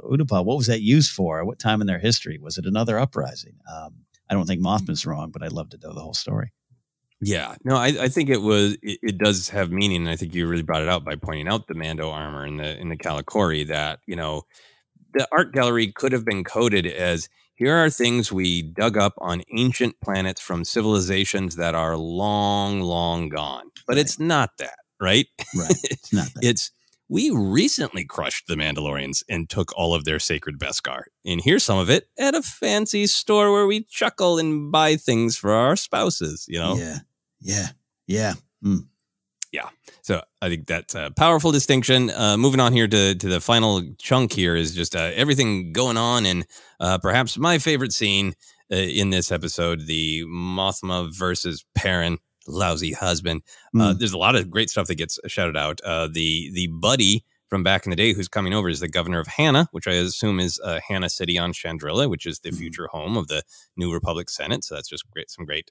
Utapau. What was that used for? What time in their history? Was it another uprising? I don't think Mothma's wrong, but I'd love to know the whole story. Yeah, no, I think it does have meaning. And I think you really brought it out by pointing out the Mando armor in the Calicori, that, the art gallery could have been coded as, here are things we dug up on ancient planets from civilizations that are long, long gone. But it's not that. Right? Right. It's not that. We recently crushed the Mandalorians and took all of their sacred Beskar. And here's some of it at a fancy store where we chuckle and buy things for our spouses, Yeah. Yeah. So I think that's a powerful distinction. Moving on here to the final chunk here is just everything going on. And perhaps my favorite scene in this episode, the Mothma versus Perrin. Lousy husband. There's a lot of great stuff that gets shouted out. The buddy from back in the day who's coming over is the governor of Hana, which I assume is Hana City on Chandrilla, which is the future home of the New Republic Senate. So that's just some great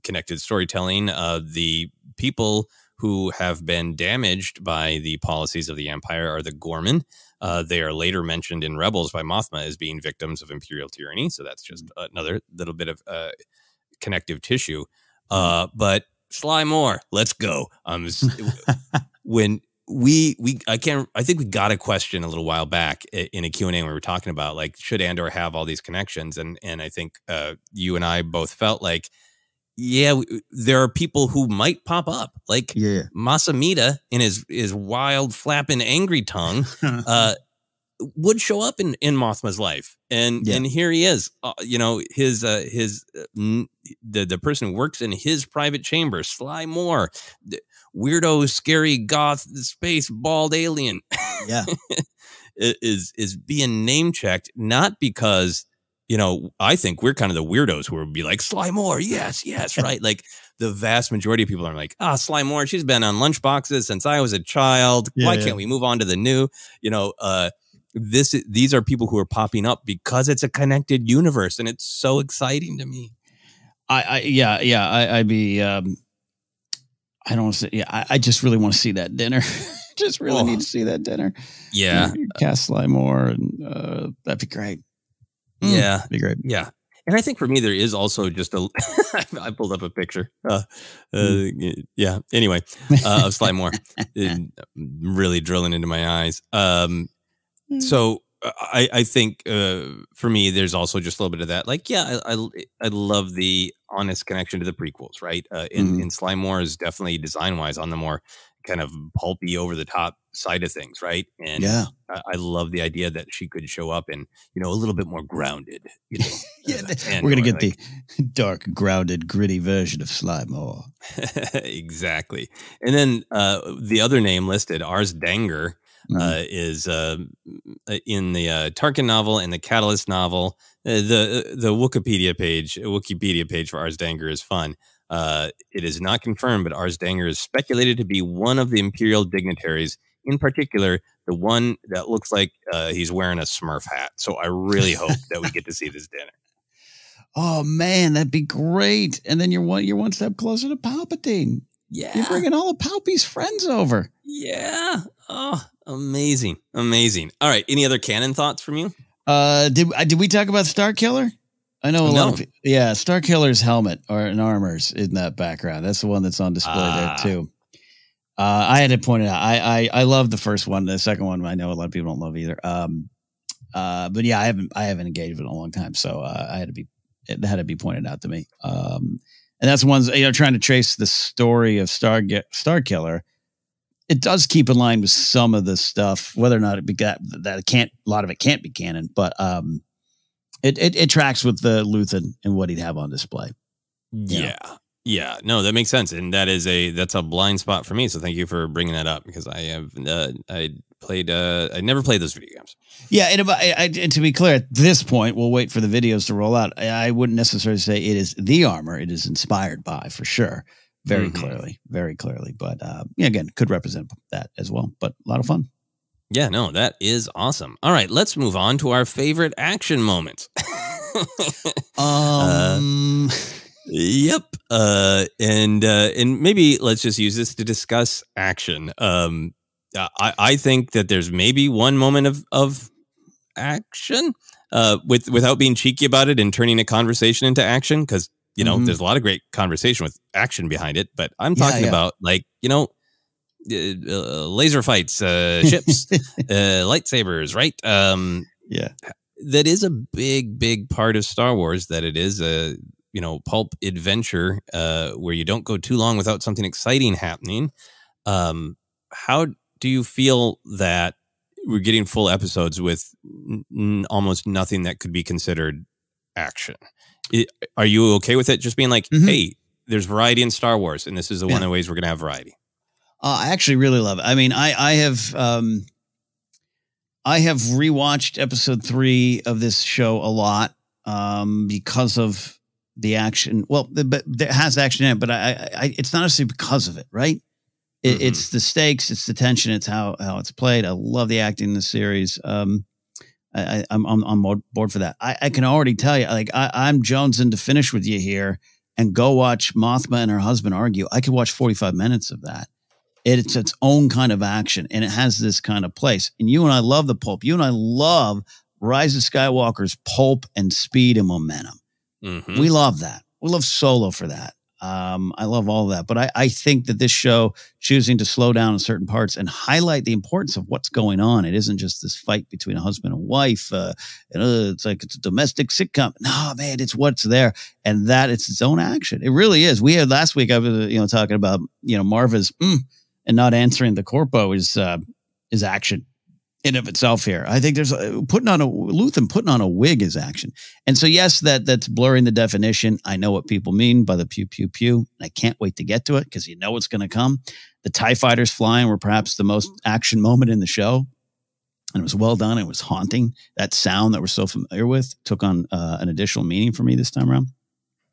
connected storytelling. The people who have been damaged by the policies of the Empire are the Gorman. They are later mentioned in Rebels by Mothma as being victims of Imperial tyranny. So that's just another little bit of connective tissue. But Sly Moore, let's go. When I think we got a question a little while back in a Q&A when we were talking about like, should Andor have all these connections? And I think you and I both felt like, there are people who might pop up, like Masamita in his wild flapping angry tongue would show up in Mothma's life. And here he is, the person who works in his private chamber, Sly Moore, weirdo, scary goth space bald alien, is being name checked, not because I think we're kind of the weirdos who would be like, Sly Moore, yes, right. Like the vast majority of people are like, Sly Moore, she's been on lunchboxes since I was a child. Why can't we move on to the new? These are people who are popping up because it's a connected universe, and it's so exciting to me. I don't say, I just really want to see that dinner. Just really need to see that dinner. Yeah. Cast Sly Moore, and that'd be great. Yeah. That'd be great. Yeah. And I think for me, there is also just I pulled up a picture. Anyway, of Sly Moore, really drilling into my eyes. So I think for me, there's also just a little bit of that. Like, I love the honest connection to the prequels, right? And Sly Moore is definitely design wise on the more kind of pulpy, over the top side of things, right? And I love the idea that she could show up and a little bit more grounded. We're gonna get the dark, grounded, gritty version of Sly Moore. Exactly. And then the other name listed, Ars Danger. Is in the Tarkin novel and the Catalyst novel. The Wikipedia page for Ars Danger is fun. It is not confirmed, but Ars Danger is speculated to be one of the Imperial dignitaries, in particular, the one that looks like he's wearing a Smurf hat. So I really hope that we get to see this dinner. Oh, man, that'd be great. And then you're one step closer to Palpatine. Yeah. You're bringing all of Palpy's friends over. Yeah. Oh, amazing. All right. Any other canon thoughts from you? Did we talk about Starkiller? I know a lot of people. Yeah, Starkiller's helmet and armor's in that background. That's the one that's on display there too. I had to point it out. I love the first one. The second one, I know a lot of people don't love either. But yeah, I haven't engaged with it in a long time, so it had to be pointed out to me. And that's the ones, trying to trace the story of Starkiller. It does keep in line with some of the stuff, whether or not a lot of it can't be canon, but it tracks with the Lutheran and what he'd have on display. Yeah, no, that makes sense, and that's a blind spot for me. So thank you for bringing that up, because I never played those video games. Yeah, and to be clear, at this point, we'll wait for the videos to roll out. I wouldn't necessarily say it is the armor; it is inspired by, for sure. Very clearly. But again, could represent that as well. But a lot of fun. Yeah, no, that is awesome. All right, let's move on to our favorite action moments. Yep. And maybe let's just use this to discuss action. I think that there's maybe one moment of action without being cheeky about it and turning a conversation into action, because there's a lot of great conversation with action behind it, but I'm talking about laser fights, ships, lightsabers, right? That is a big part of Star Wars, that it is a pulp adventure where you don't go too long without something exciting happening. How do you feel that we're getting full episodes with almost nothing that could be considered action? Are you okay with it just being like, hey, there's variety in Star Wars, and this is one of the ways we're going to have variety? I actually really love it. I mean, I have rewatched episode 3 of this show a lot because of the action. Well, but it has action in it, but it's not necessarily because of it, right? It's the stakes, it's the tension, it's how it's played. I love the acting in the series. I'm on board for that. I can already tell you, like, I'm jonesing to finish with you here and go watch Mothma and her husband argue. I could watch 45 minutes of that. It's its own kind of action, and it has this kind of place. And you and I love the pulp. You and I love Rise of Skywalker's pulp and speed and momentum. We love that. We love Solo for that. I love all of that. But I think that this show choosing to slow down in certain parts and highlight the importance of what's going on. It isn't just this fight between a husband and wife. It's like it's a domestic sitcom. No, man, it's what's there. And that it's its own action. It really is. We had last week, I was, talking about, Marva's and not answering the corpo is action in of itself here. I think there's Luthen putting on a wig is action. And so, yes, that's blurring the definition. I know what people mean by the pew, pew, pew. And I can't wait to get to it because it's going to come. The TIE fighters flying were perhaps the most action moment in the show. And it was well done. It was haunting. That sound that we're so familiar with took on an additional meaning for me this time around.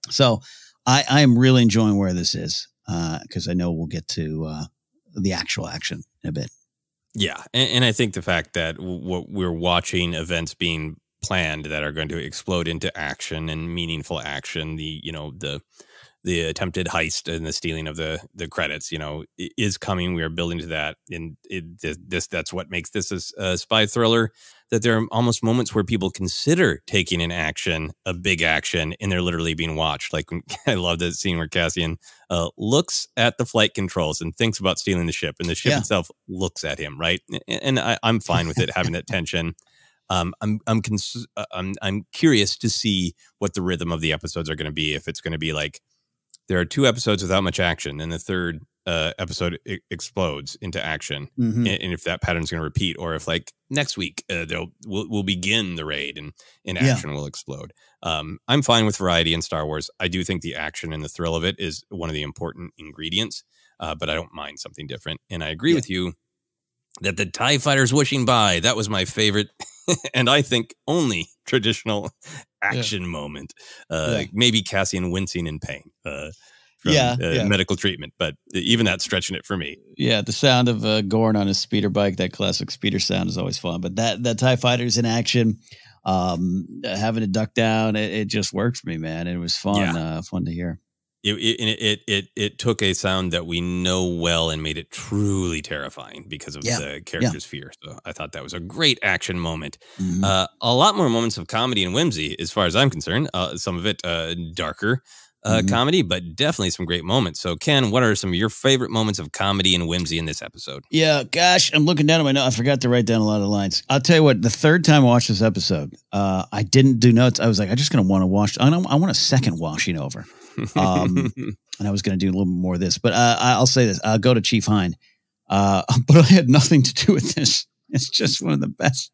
So I am really enjoying where this is because I know we'll get to the actual action in a bit. Yeah, and I think the fact that we're watching events being planned that are going to explode into action and meaningful action, the attempted heist and the stealing of the credits, is coming. We are building to that, and that's what makes this a spy thriller. That there are almost moments where people consider taking an action, a big action, and they're literally being watched. Like I love that scene where Cassian looks at the flight controls and thinks about stealing the ship, and the ship itself looks at him, right? And I'm fine with it having that tension. I'm curious to see what the rhythm of the episodes are going to be. If it's going to be like there are 2 episodes without much action, and the third episode explodes into action, and if that pattern is going to repeat, or if like next week we'll begin the raid and action will explode. I'm fine with variety in Star Wars. I do think the action and the thrill of it is one of the important ingredients, but I don't mind something different. And I agree with you that the TIE fighters whooshing by, that was my favorite and I think only traditional action moment. Maybe Cassian wincing in pain. From medical treatment, but even that's stretching it for me. Yeah, the sound of Gorn on his speeder bike, that classic speeder sound is always fun. But that TIE fighters in action, having to duck down, it just worked for me, man. It was fun, fun to hear. It took a sound that we know well and made it truly terrifying because of the character's fear. So I thought that was a great action moment. A lot more moments of comedy and whimsy, as far as I'm concerned. Some of it darker. Comedy, but definitely some great moments. So, Ken, what are some of your favorite moments of comedy and whimsy in this episode? Yeah, gosh, I'm looking down at my notes. I forgot to write down a lot of lines. I'll tell you what, the third time I watched this episode, I didn't do notes. I was like, I'm just going to want to watch. I want a second washing over. And I was going to do a little bit more of this. But I'll say this. I'll go to Chief Hine. But I had nothing to do with this. It's just one of the best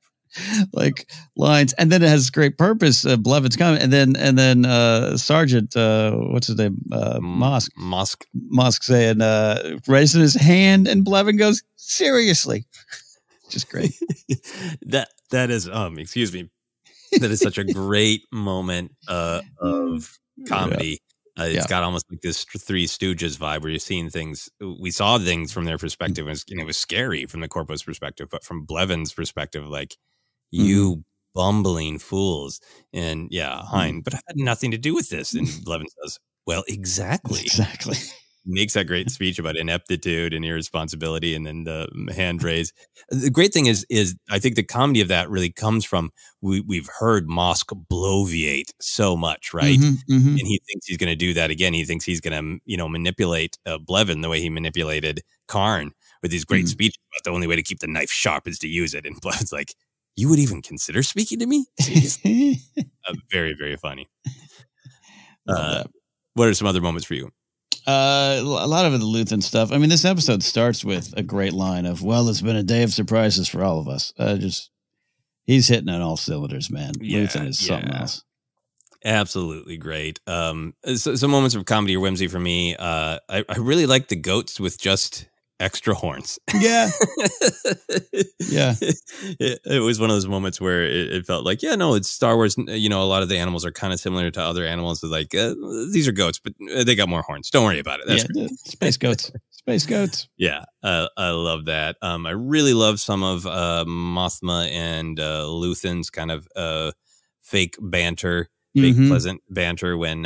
lines, and then it has great purpose. Blevins comment, and then Sergeant, what's his name, Mosk saying, raising his hand, and Blevin goes, seriously, just great. that is excuse me, that is such a great moment of comedy. It's got almost like this Three Stooges vibe where you're seeing things. We saw things from their perspective, and it was scary from the Corpo's perspective, but from Blevin's perspective, like, you bumbling fools. And Hine, but I had nothing to do with this. And Blevin says, well, exactly. Makes that great speech about ineptitude and irresponsibility, and then the hand raise. The great thing is I think the comedy of that really comes from we've heard Mosk bloviate so much, right? And he thinks he's going to do that again. He thinks he's going to manipulate Blevin the way he manipulated Karn with these great speeches about the only way to keep the knife sharp is to use it. And Blevin's like, you would even consider speaking to me? Very, very funny. What are some other moments for you? A lot of it, the Lutheran stuff. I mean, this episode starts with a great line of, well, it's been a day of surprises for all of us. He's hitting on all cylinders, man. Lutheran is something else. Absolutely great. Some moments of comedy or whimsy for me. I really like the goats with just extra horns. Yeah. It was one of those moments where it felt like, it's Star Wars. A lot of the animals are kind of similar to other animals. Like, these are goats, but they got more horns. Don't worry about it. That's space goats. Space goats. Yeah. I love that. I really love some of Mothma and Luthen's kind of fake banter, fake pleasant banter when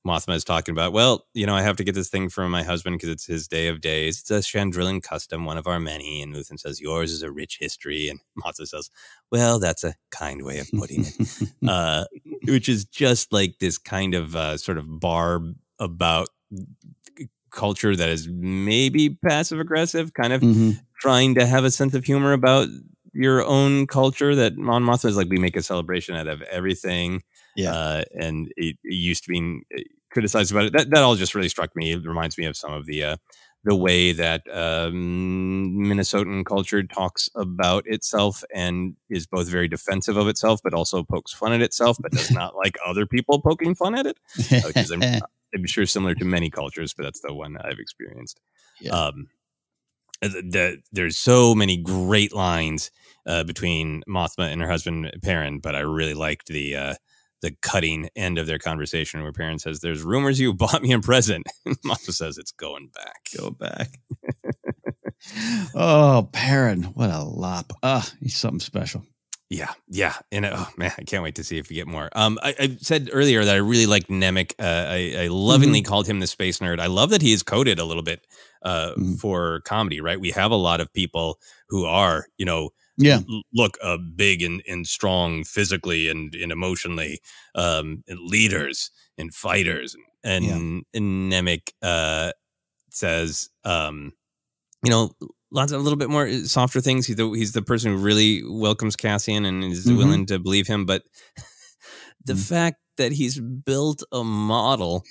Mothma is talking about, I have to get this thing from my husband because it's his day of days. It's a Chandrillan custom, one of our many. And Luthen says, yours is a rich history. And Mothma says, well, that's a kind way of putting it. Which is just like this kind of sort of barb about culture that is maybe passive aggressive, kind of Mm-hmm. trying to have a sense of humor about your own culture. That Mon Mothma is like, we make a celebration out of everything. Yeah. And it used to be criticized about it. That all just really struck me. It reminds me of some of the way that Minnesotan culture talks about itself and is both very defensive of itself, but also pokes fun at itself, but does not like other people poking fun at it, which is I'm sure similar to many cultures, but that's the one that I've experienced. Yeah. There's so many great lines between Mothma and her husband Perrin, but I really liked the cutting end of their conversation where Perrin says, "There's rumors you bought me a present." And Mothma says, "It's going back." Go back. Oh, Perrin, what a lop. He's something special. Yeah. And oh man, I can't wait to see if we get more. I said earlier that I really liked Nemec. I lovingly called him the space nerd. I love that he is coded a little bit for comedy, right? We have a lot of people who are, look big and strong physically and emotionally, and leaders and fighters. And Nemec says, lots of a little bit more softer things. He's the person who really welcomes Cassian and is willing to believe him. But the fact that he's built a model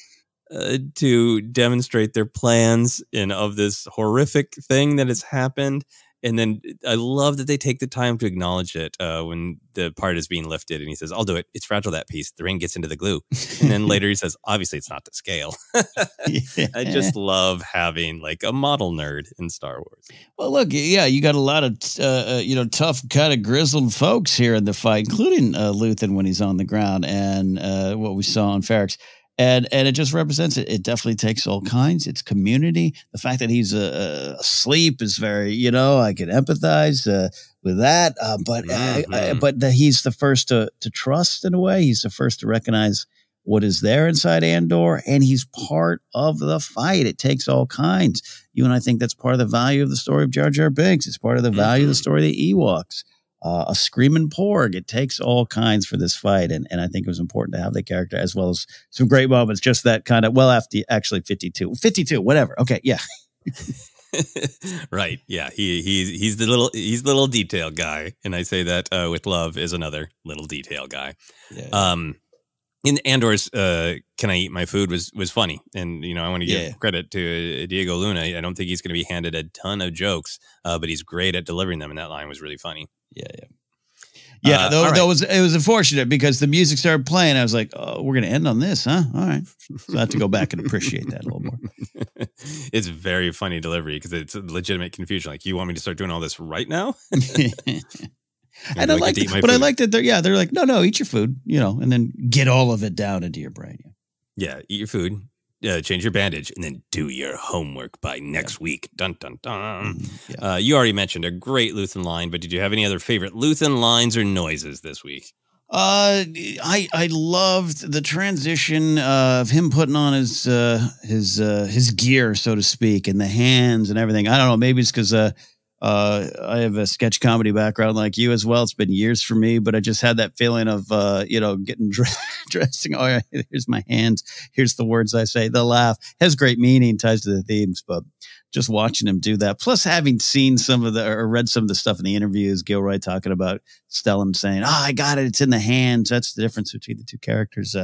to demonstrate their plans and of this horrific thing that has happened. And then I love that they take the time to acknowledge it when the part is being lifted. And he says, "I'll do it. It's fragile, that piece. The ring gets into the glue." And then later he says, "Obviously, it's not to scale." I just love having like a model nerd in Star Wars. Well, look, you got a lot of, tough kind of grizzled folks here in the fight, including Lutheran when he's on the ground and what we saw on Ferrix. And it just represents it. It definitely takes all kinds. It's community. The fact that he's asleep is very, I can empathize with that. But that he's the first to trust in a way. He's the first to recognize what is there inside Andor, and he's part of the fight. It takes all kinds. You and I think that's part of the value of the story of Jar Jar Binks. It's part of the value of the story of the Ewoks. A screaming porg. It takes all kinds for this fight. And I think it was important to have the character as well as some great moments. Just that kind of, after actually 52, whatever. Okay. Yeah. Right. Yeah. He's the little detail guy. And I say that with love is another little detail guy. Yeah. In Andor's "Can I Eat My Food" was funny. And, I want to give credit to Diego Luna. I don't think he's going to be handed a ton of jokes, but he's great at delivering them. And that line was really funny. Yeah. It was unfortunate because the music started playing. I was like, "Oh, we're going to end on this, huh? All right." So I have to go back and appreciate that a little more. It's very funny delivery because it's a legitimate confusion. Like, you want me to start doing all this right now? And I liked it. They're like, no, eat your food, and then get all of it down into your brain. Yeah, eat your food, change your bandage, and then do your homework by next week. Dun, dun, dun. You already mentioned a great Lutheran line, but did you have any other favorite Lutheran lines or noises this week? I loved the transition of him putting on his gear, so to speak, and the hands and everything. I don't know, maybe it's because I have a sketch comedy background like you as well. It's been years for me, but I just had that feeling of, getting dressing. Oh, yeah, here's my hands. Here's the words I say. The laugh has great meaning, ties to the themes, but just watching him do that. Plus having seen or read some of the stuff in the interviews, Gilroy talking about Stellan saying, "Oh, I got it. It's in the hands." That's the difference between the two characters.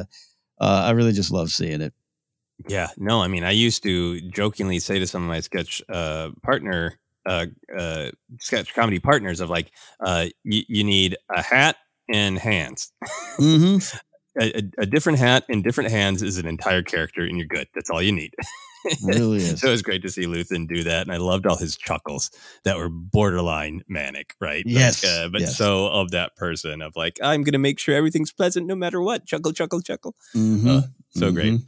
I really just love seeing it. Yeah, no, I mean, I used to jokingly say to some of my sketch sketch comedy partners of like, you need a hat and hands. A different hat and different hands is an entire character, and you're good. That's all you need. It really is. So it was great to see Lutheran do that, and I loved all his chuckles that were borderline manic, right? Yes, so of that person of like, I'm going to make sure everything's pleasant no matter what. Chuckle, chuckle, chuckle. So great.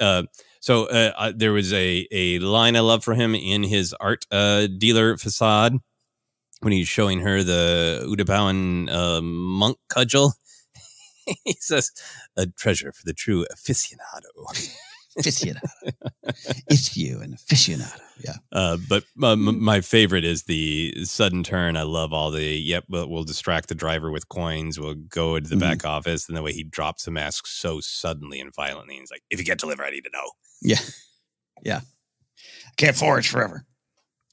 So there was a line I love for him in his art dealer facade when he's showing her the Udabawan monk cudgel. He says, "A treasure for the true aficionado." It's you, an aficionado. Yeah. But my favorite is the sudden turn. I love all but we'll distract the driver with coins. We'll go into the back office, and the way he drops the mask so suddenly and violently. He's like, "If you get delivered, I need to know." Yeah. Yeah. Can't forage forever.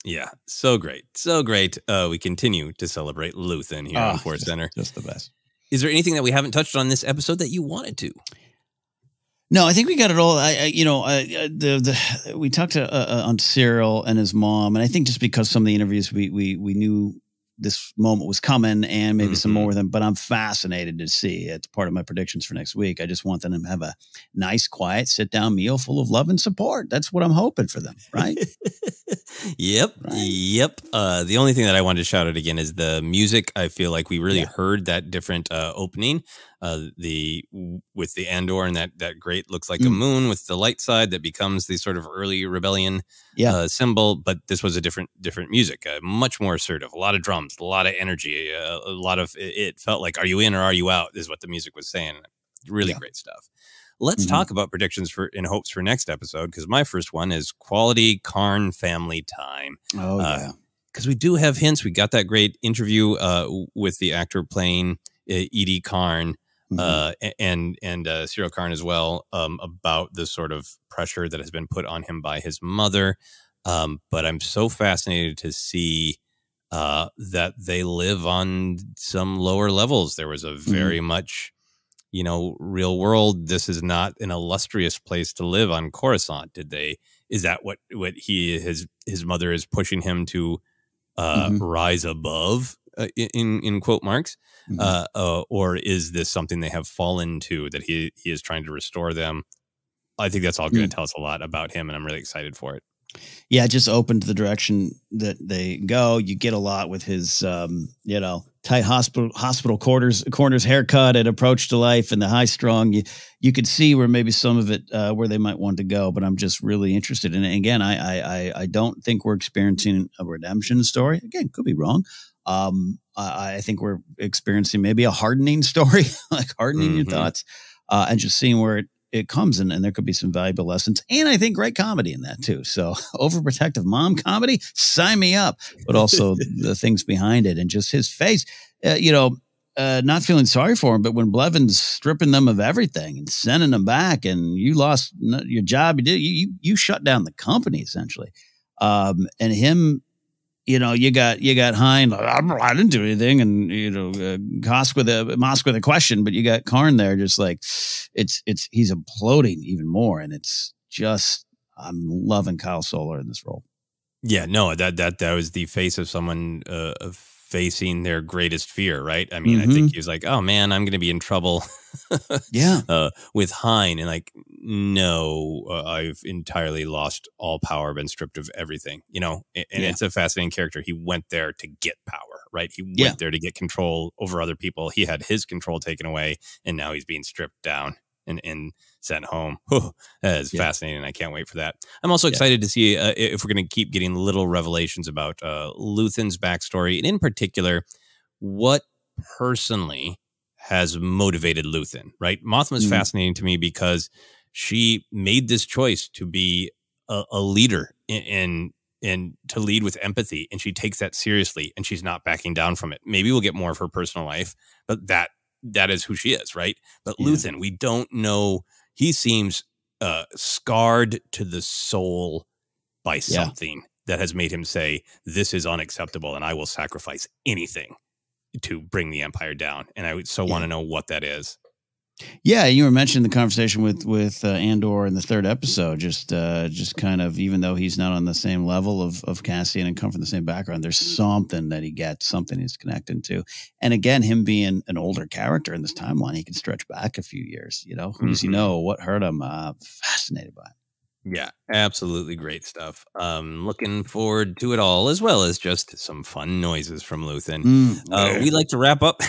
Yeah, so great. So great. We continue to celebrate Luthen here on Force Center. Just the best. Is there anything that we haven't touched on this episode that you wanted to? No, I think we got it all. We talked on Cyril and his mom, and I think just because some of the interviews we knew this moment was coming, and maybe some more with him. But I'm fascinated to see. It's part of my predictions for next week. I just want them to have a nice, quiet, sit-down meal full of love and support. That's what I'm hoping for them, right? Yep. The only thing that I wanted to shout out again is the music. I feel like we really heard that different opening. With the Andor and that great looks like a moon with the light side that becomes the sort of early rebellion symbol. But this was a different music, much more assertive, a lot of drums, a lot of energy, a lot of it felt like, are you in or are you out is what the music was saying. Really great stuff. Let's talk about predictions and hopes for next episode, because my first one is quality Karn family time. Oh, yeah. Because we do have hints. We got that great interview with the actor playing Edie Karn and Cyril Karn as well, about the sort of pressure that has been put on him by his mother. But I'm so fascinated to see that they live on some lower levels. There was a very much, real world. This is not an illustrious place to live on Coruscant. Is that what his mother is pushing him to rise above in quote marks? Or is this something they have fallen to that he is trying to restore them? I think that's all going to tell us a lot about him, and I'm really excited for it. Yeah, just opened the direction that they go. You get a lot with his, tight hospital corners haircut and approach to life and the high strung. You could see where maybe some of it, where they might want to go, but I'm just really interested in it. And again, I don't think we're experiencing a redemption story. Again, could be wrong. I think we're experiencing maybe a hardening story, like hardening your thoughts, and just seeing where it comes in, and there could be some valuable lessons. And I think great comedy in that too. So overprotective mom comedy, sign me up, but also the things behind it and just his face, not feeling sorry for him, but when Blevins stripping them of everything and sending them back, and you lost your job, you shut down the company essentially. And him, you got Hind, I didn't do anything, and Mosk with a question, but you got Karn there, just like he's imploding even more, and it's just I'm loving Kyle Solar in this role. Yeah, no, that was the face of someone facing their greatest fear, right? I mean, I think he was like, oh man, I'm going to be in trouble. With Hind, and like, no, I've entirely lost all power, been stripped of everything, and it's a fascinating character. He went there to get power, right? He went there to get control over other people. He had his control taken away, and now he's being stripped down and sent home. That is fascinating. I can't wait for that. I'm also excited to see if we're going to keep getting little revelations about Luthen's backstory, and in particular, what personally has motivated Luthen, right? Mothma is fascinating to me because she made this choice to be a leader and to lead with empathy, and she takes that seriously, and she's not backing down from it. Maybe we'll get more of her personal life, but that is who she is, right? But Luthen, we don't know. He seems scarred to the soul by something that has made him say, this is unacceptable, and I will sacrifice anything to bring the Empire down. And I would want to know what that is. Yeah, you were mentioning the conversation with Andor in the third episode, just kind of, even though he's not on the same level of Cassian and come from the same background, there's something that he gets, something he's connected to. And again, him being an older character in this timeline, he can stretch back a few years, who does he know? What hurt him? Fascinated by it. Yeah, absolutely great stuff. Looking forward to it all, as well as just some fun noises from Luthen. We like to wrap up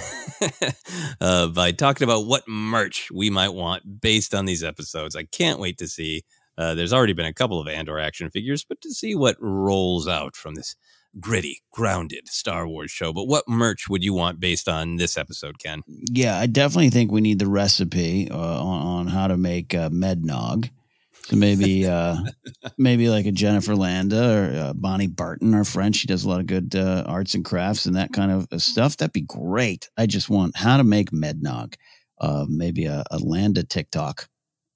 by talking about what merch we might want based on these episodes. I can't wait to see. There's already been a couple of Andor action figures, but to see what rolls out from this gritty, grounded Star Wars show. But what merch would you want based on this episode, Ken? Yeah, I definitely think we need the recipe on how to make Mednog. So maybe like a Jennifer Landa or Bonnie Barton, our friend. She does a lot of good arts and crafts and that kind of stuff. That'd be great. I just want how to make Mednog. Maybe a Landa TikTok,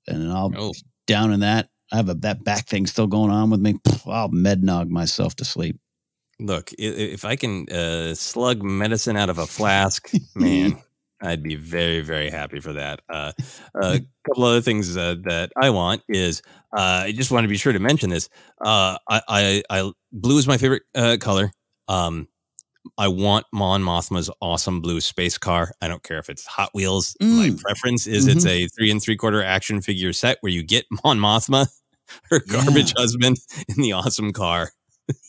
and I'll down in that I have that back thing still going on with me. I'll med-nog myself to sleep. Look, if I can slug medicine out of a flask, man, I'd be very, very happy for that. A couple other things that I want is I just want to be sure to mention this. Blue is my favorite color. I want Mon Mothma's awesome blue space car. I don't care if it's Hot Wheels. My preference is it's a 3 3/4 action figure set where you get Mon Mothma, her garbage husband, in the awesome car.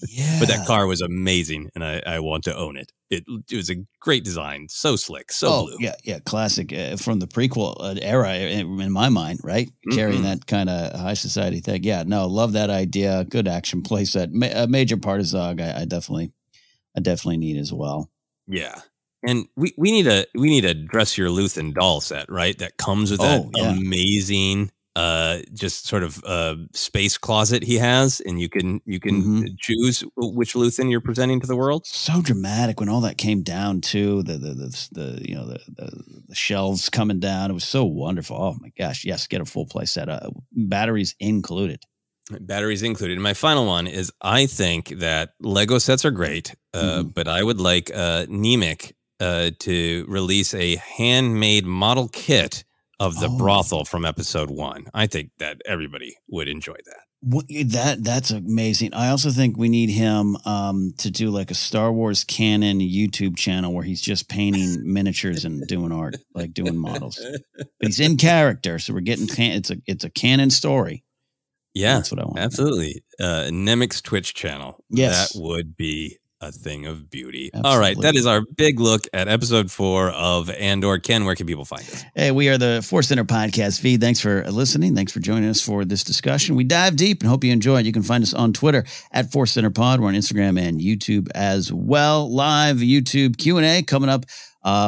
Yeah. But that car was amazing, and I want to own it. It was a great design, so slick, so blue. Yeah, classic from the prequel era in my mind, right? Carrying that kind of high society thing. Yeah, no, love that idea. Good action playset. A major part of Zog. I definitely need as well. Yeah, and we need a dress your Luthen doll set, right? That comes with that amazing. Just sort of space closet he has, and you can choose which Luthen you're presenting to the world. So dramatic when all that came down too. The shelves coming down. It was so wonderful. Oh my gosh, yes, get a full play set. Batteries included. Batteries included. And my final one is I think that Lego sets are great, but I would like Nemec to release a handmade model kit of the brothel from episode 1. I think that everybody would enjoy that. That's amazing. I also think we need him to do like a Star Wars canon YouTube channel where he's just painting miniatures and doing art, like doing models. But he's in character, so we're getting it's a canon story. Yeah, that's what I want. Absolutely. Nemec's Twitch channel. Yes, that would be a thing of beauty. Absolutely. All right, that is our big look at episode 4 of Andor. Ken, where can people find us? Hey, we are the Force Center podcast feed. Thanks for listening. Thanks for joining us for this discussion. We dive deep and hope you enjoy it. You can find us on Twitter at Force Center Pod. We're on Instagram and YouTube as well. Live YouTube Q&A coming up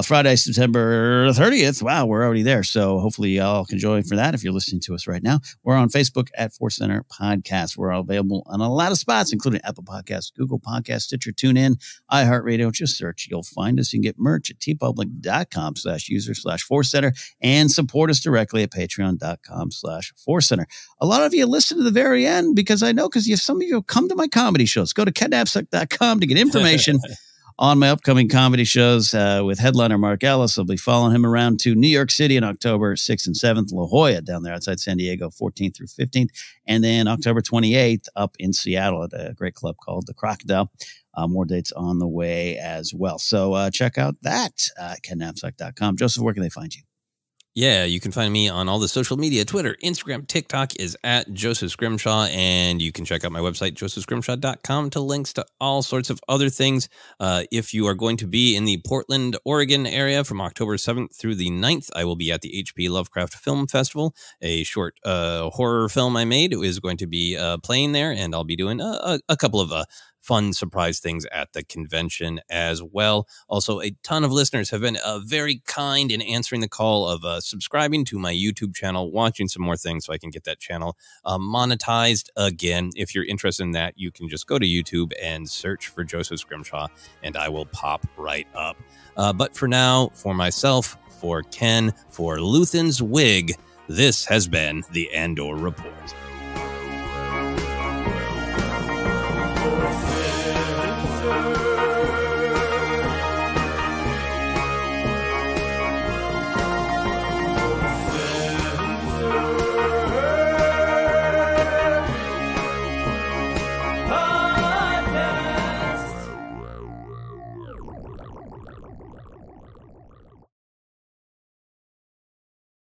Friday, September 30th. Wow, we're already there. So hopefully y'all can join for that if you're listening to us right now. We're on Facebook at Force Center Podcast. We're available on a lot of spots, including Apple Podcasts, Google Podcasts, Stitcher, TuneIn, iHeartRadio. Just search. You'll find us. You can get merch at tpublic.com/user/Force Center and support us directly at patreon.com/Force Center. A lot of you listen to the very end because I know some of you come to my comedy shows. Go to Napzok.com to get information on my upcoming comedy shows with headliner Mark Ellis. I'll be following him around to New York City on October 6th and 7th, La Jolla down there outside San Diego, 14th through 15th, and then October 28th up in Seattle at a great club called The Crocodile. More dates on the way as well. So check out that at KenNapzok.com. Joseph, where can they find you? Yeah, you can find me on all the social media. Twitter, Instagram, TikTok is at Joseph Scrimshaw, and you can check out my website, josephscrimshaw.com, to links to all sorts of other things. If you are going to be in the Portland, Oregon area from October 7th through the 9th, I will be at the HP Lovecraft Film Festival. A short horror film I made is going to be playing there, and I'll be doing a couple of fun surprise things at the convention as well. Also, a ton of listeners have been very kind in answering the call of subscribing to my YouTube channel, watching some more things so I can get that channel monetized again. If you're interested in that, you can just go to YouTube and search for Joseph Scrimshaw, and I will pop right up. But for now, for myself, for Ken, for Luthen's wig, this has been the Andor Report.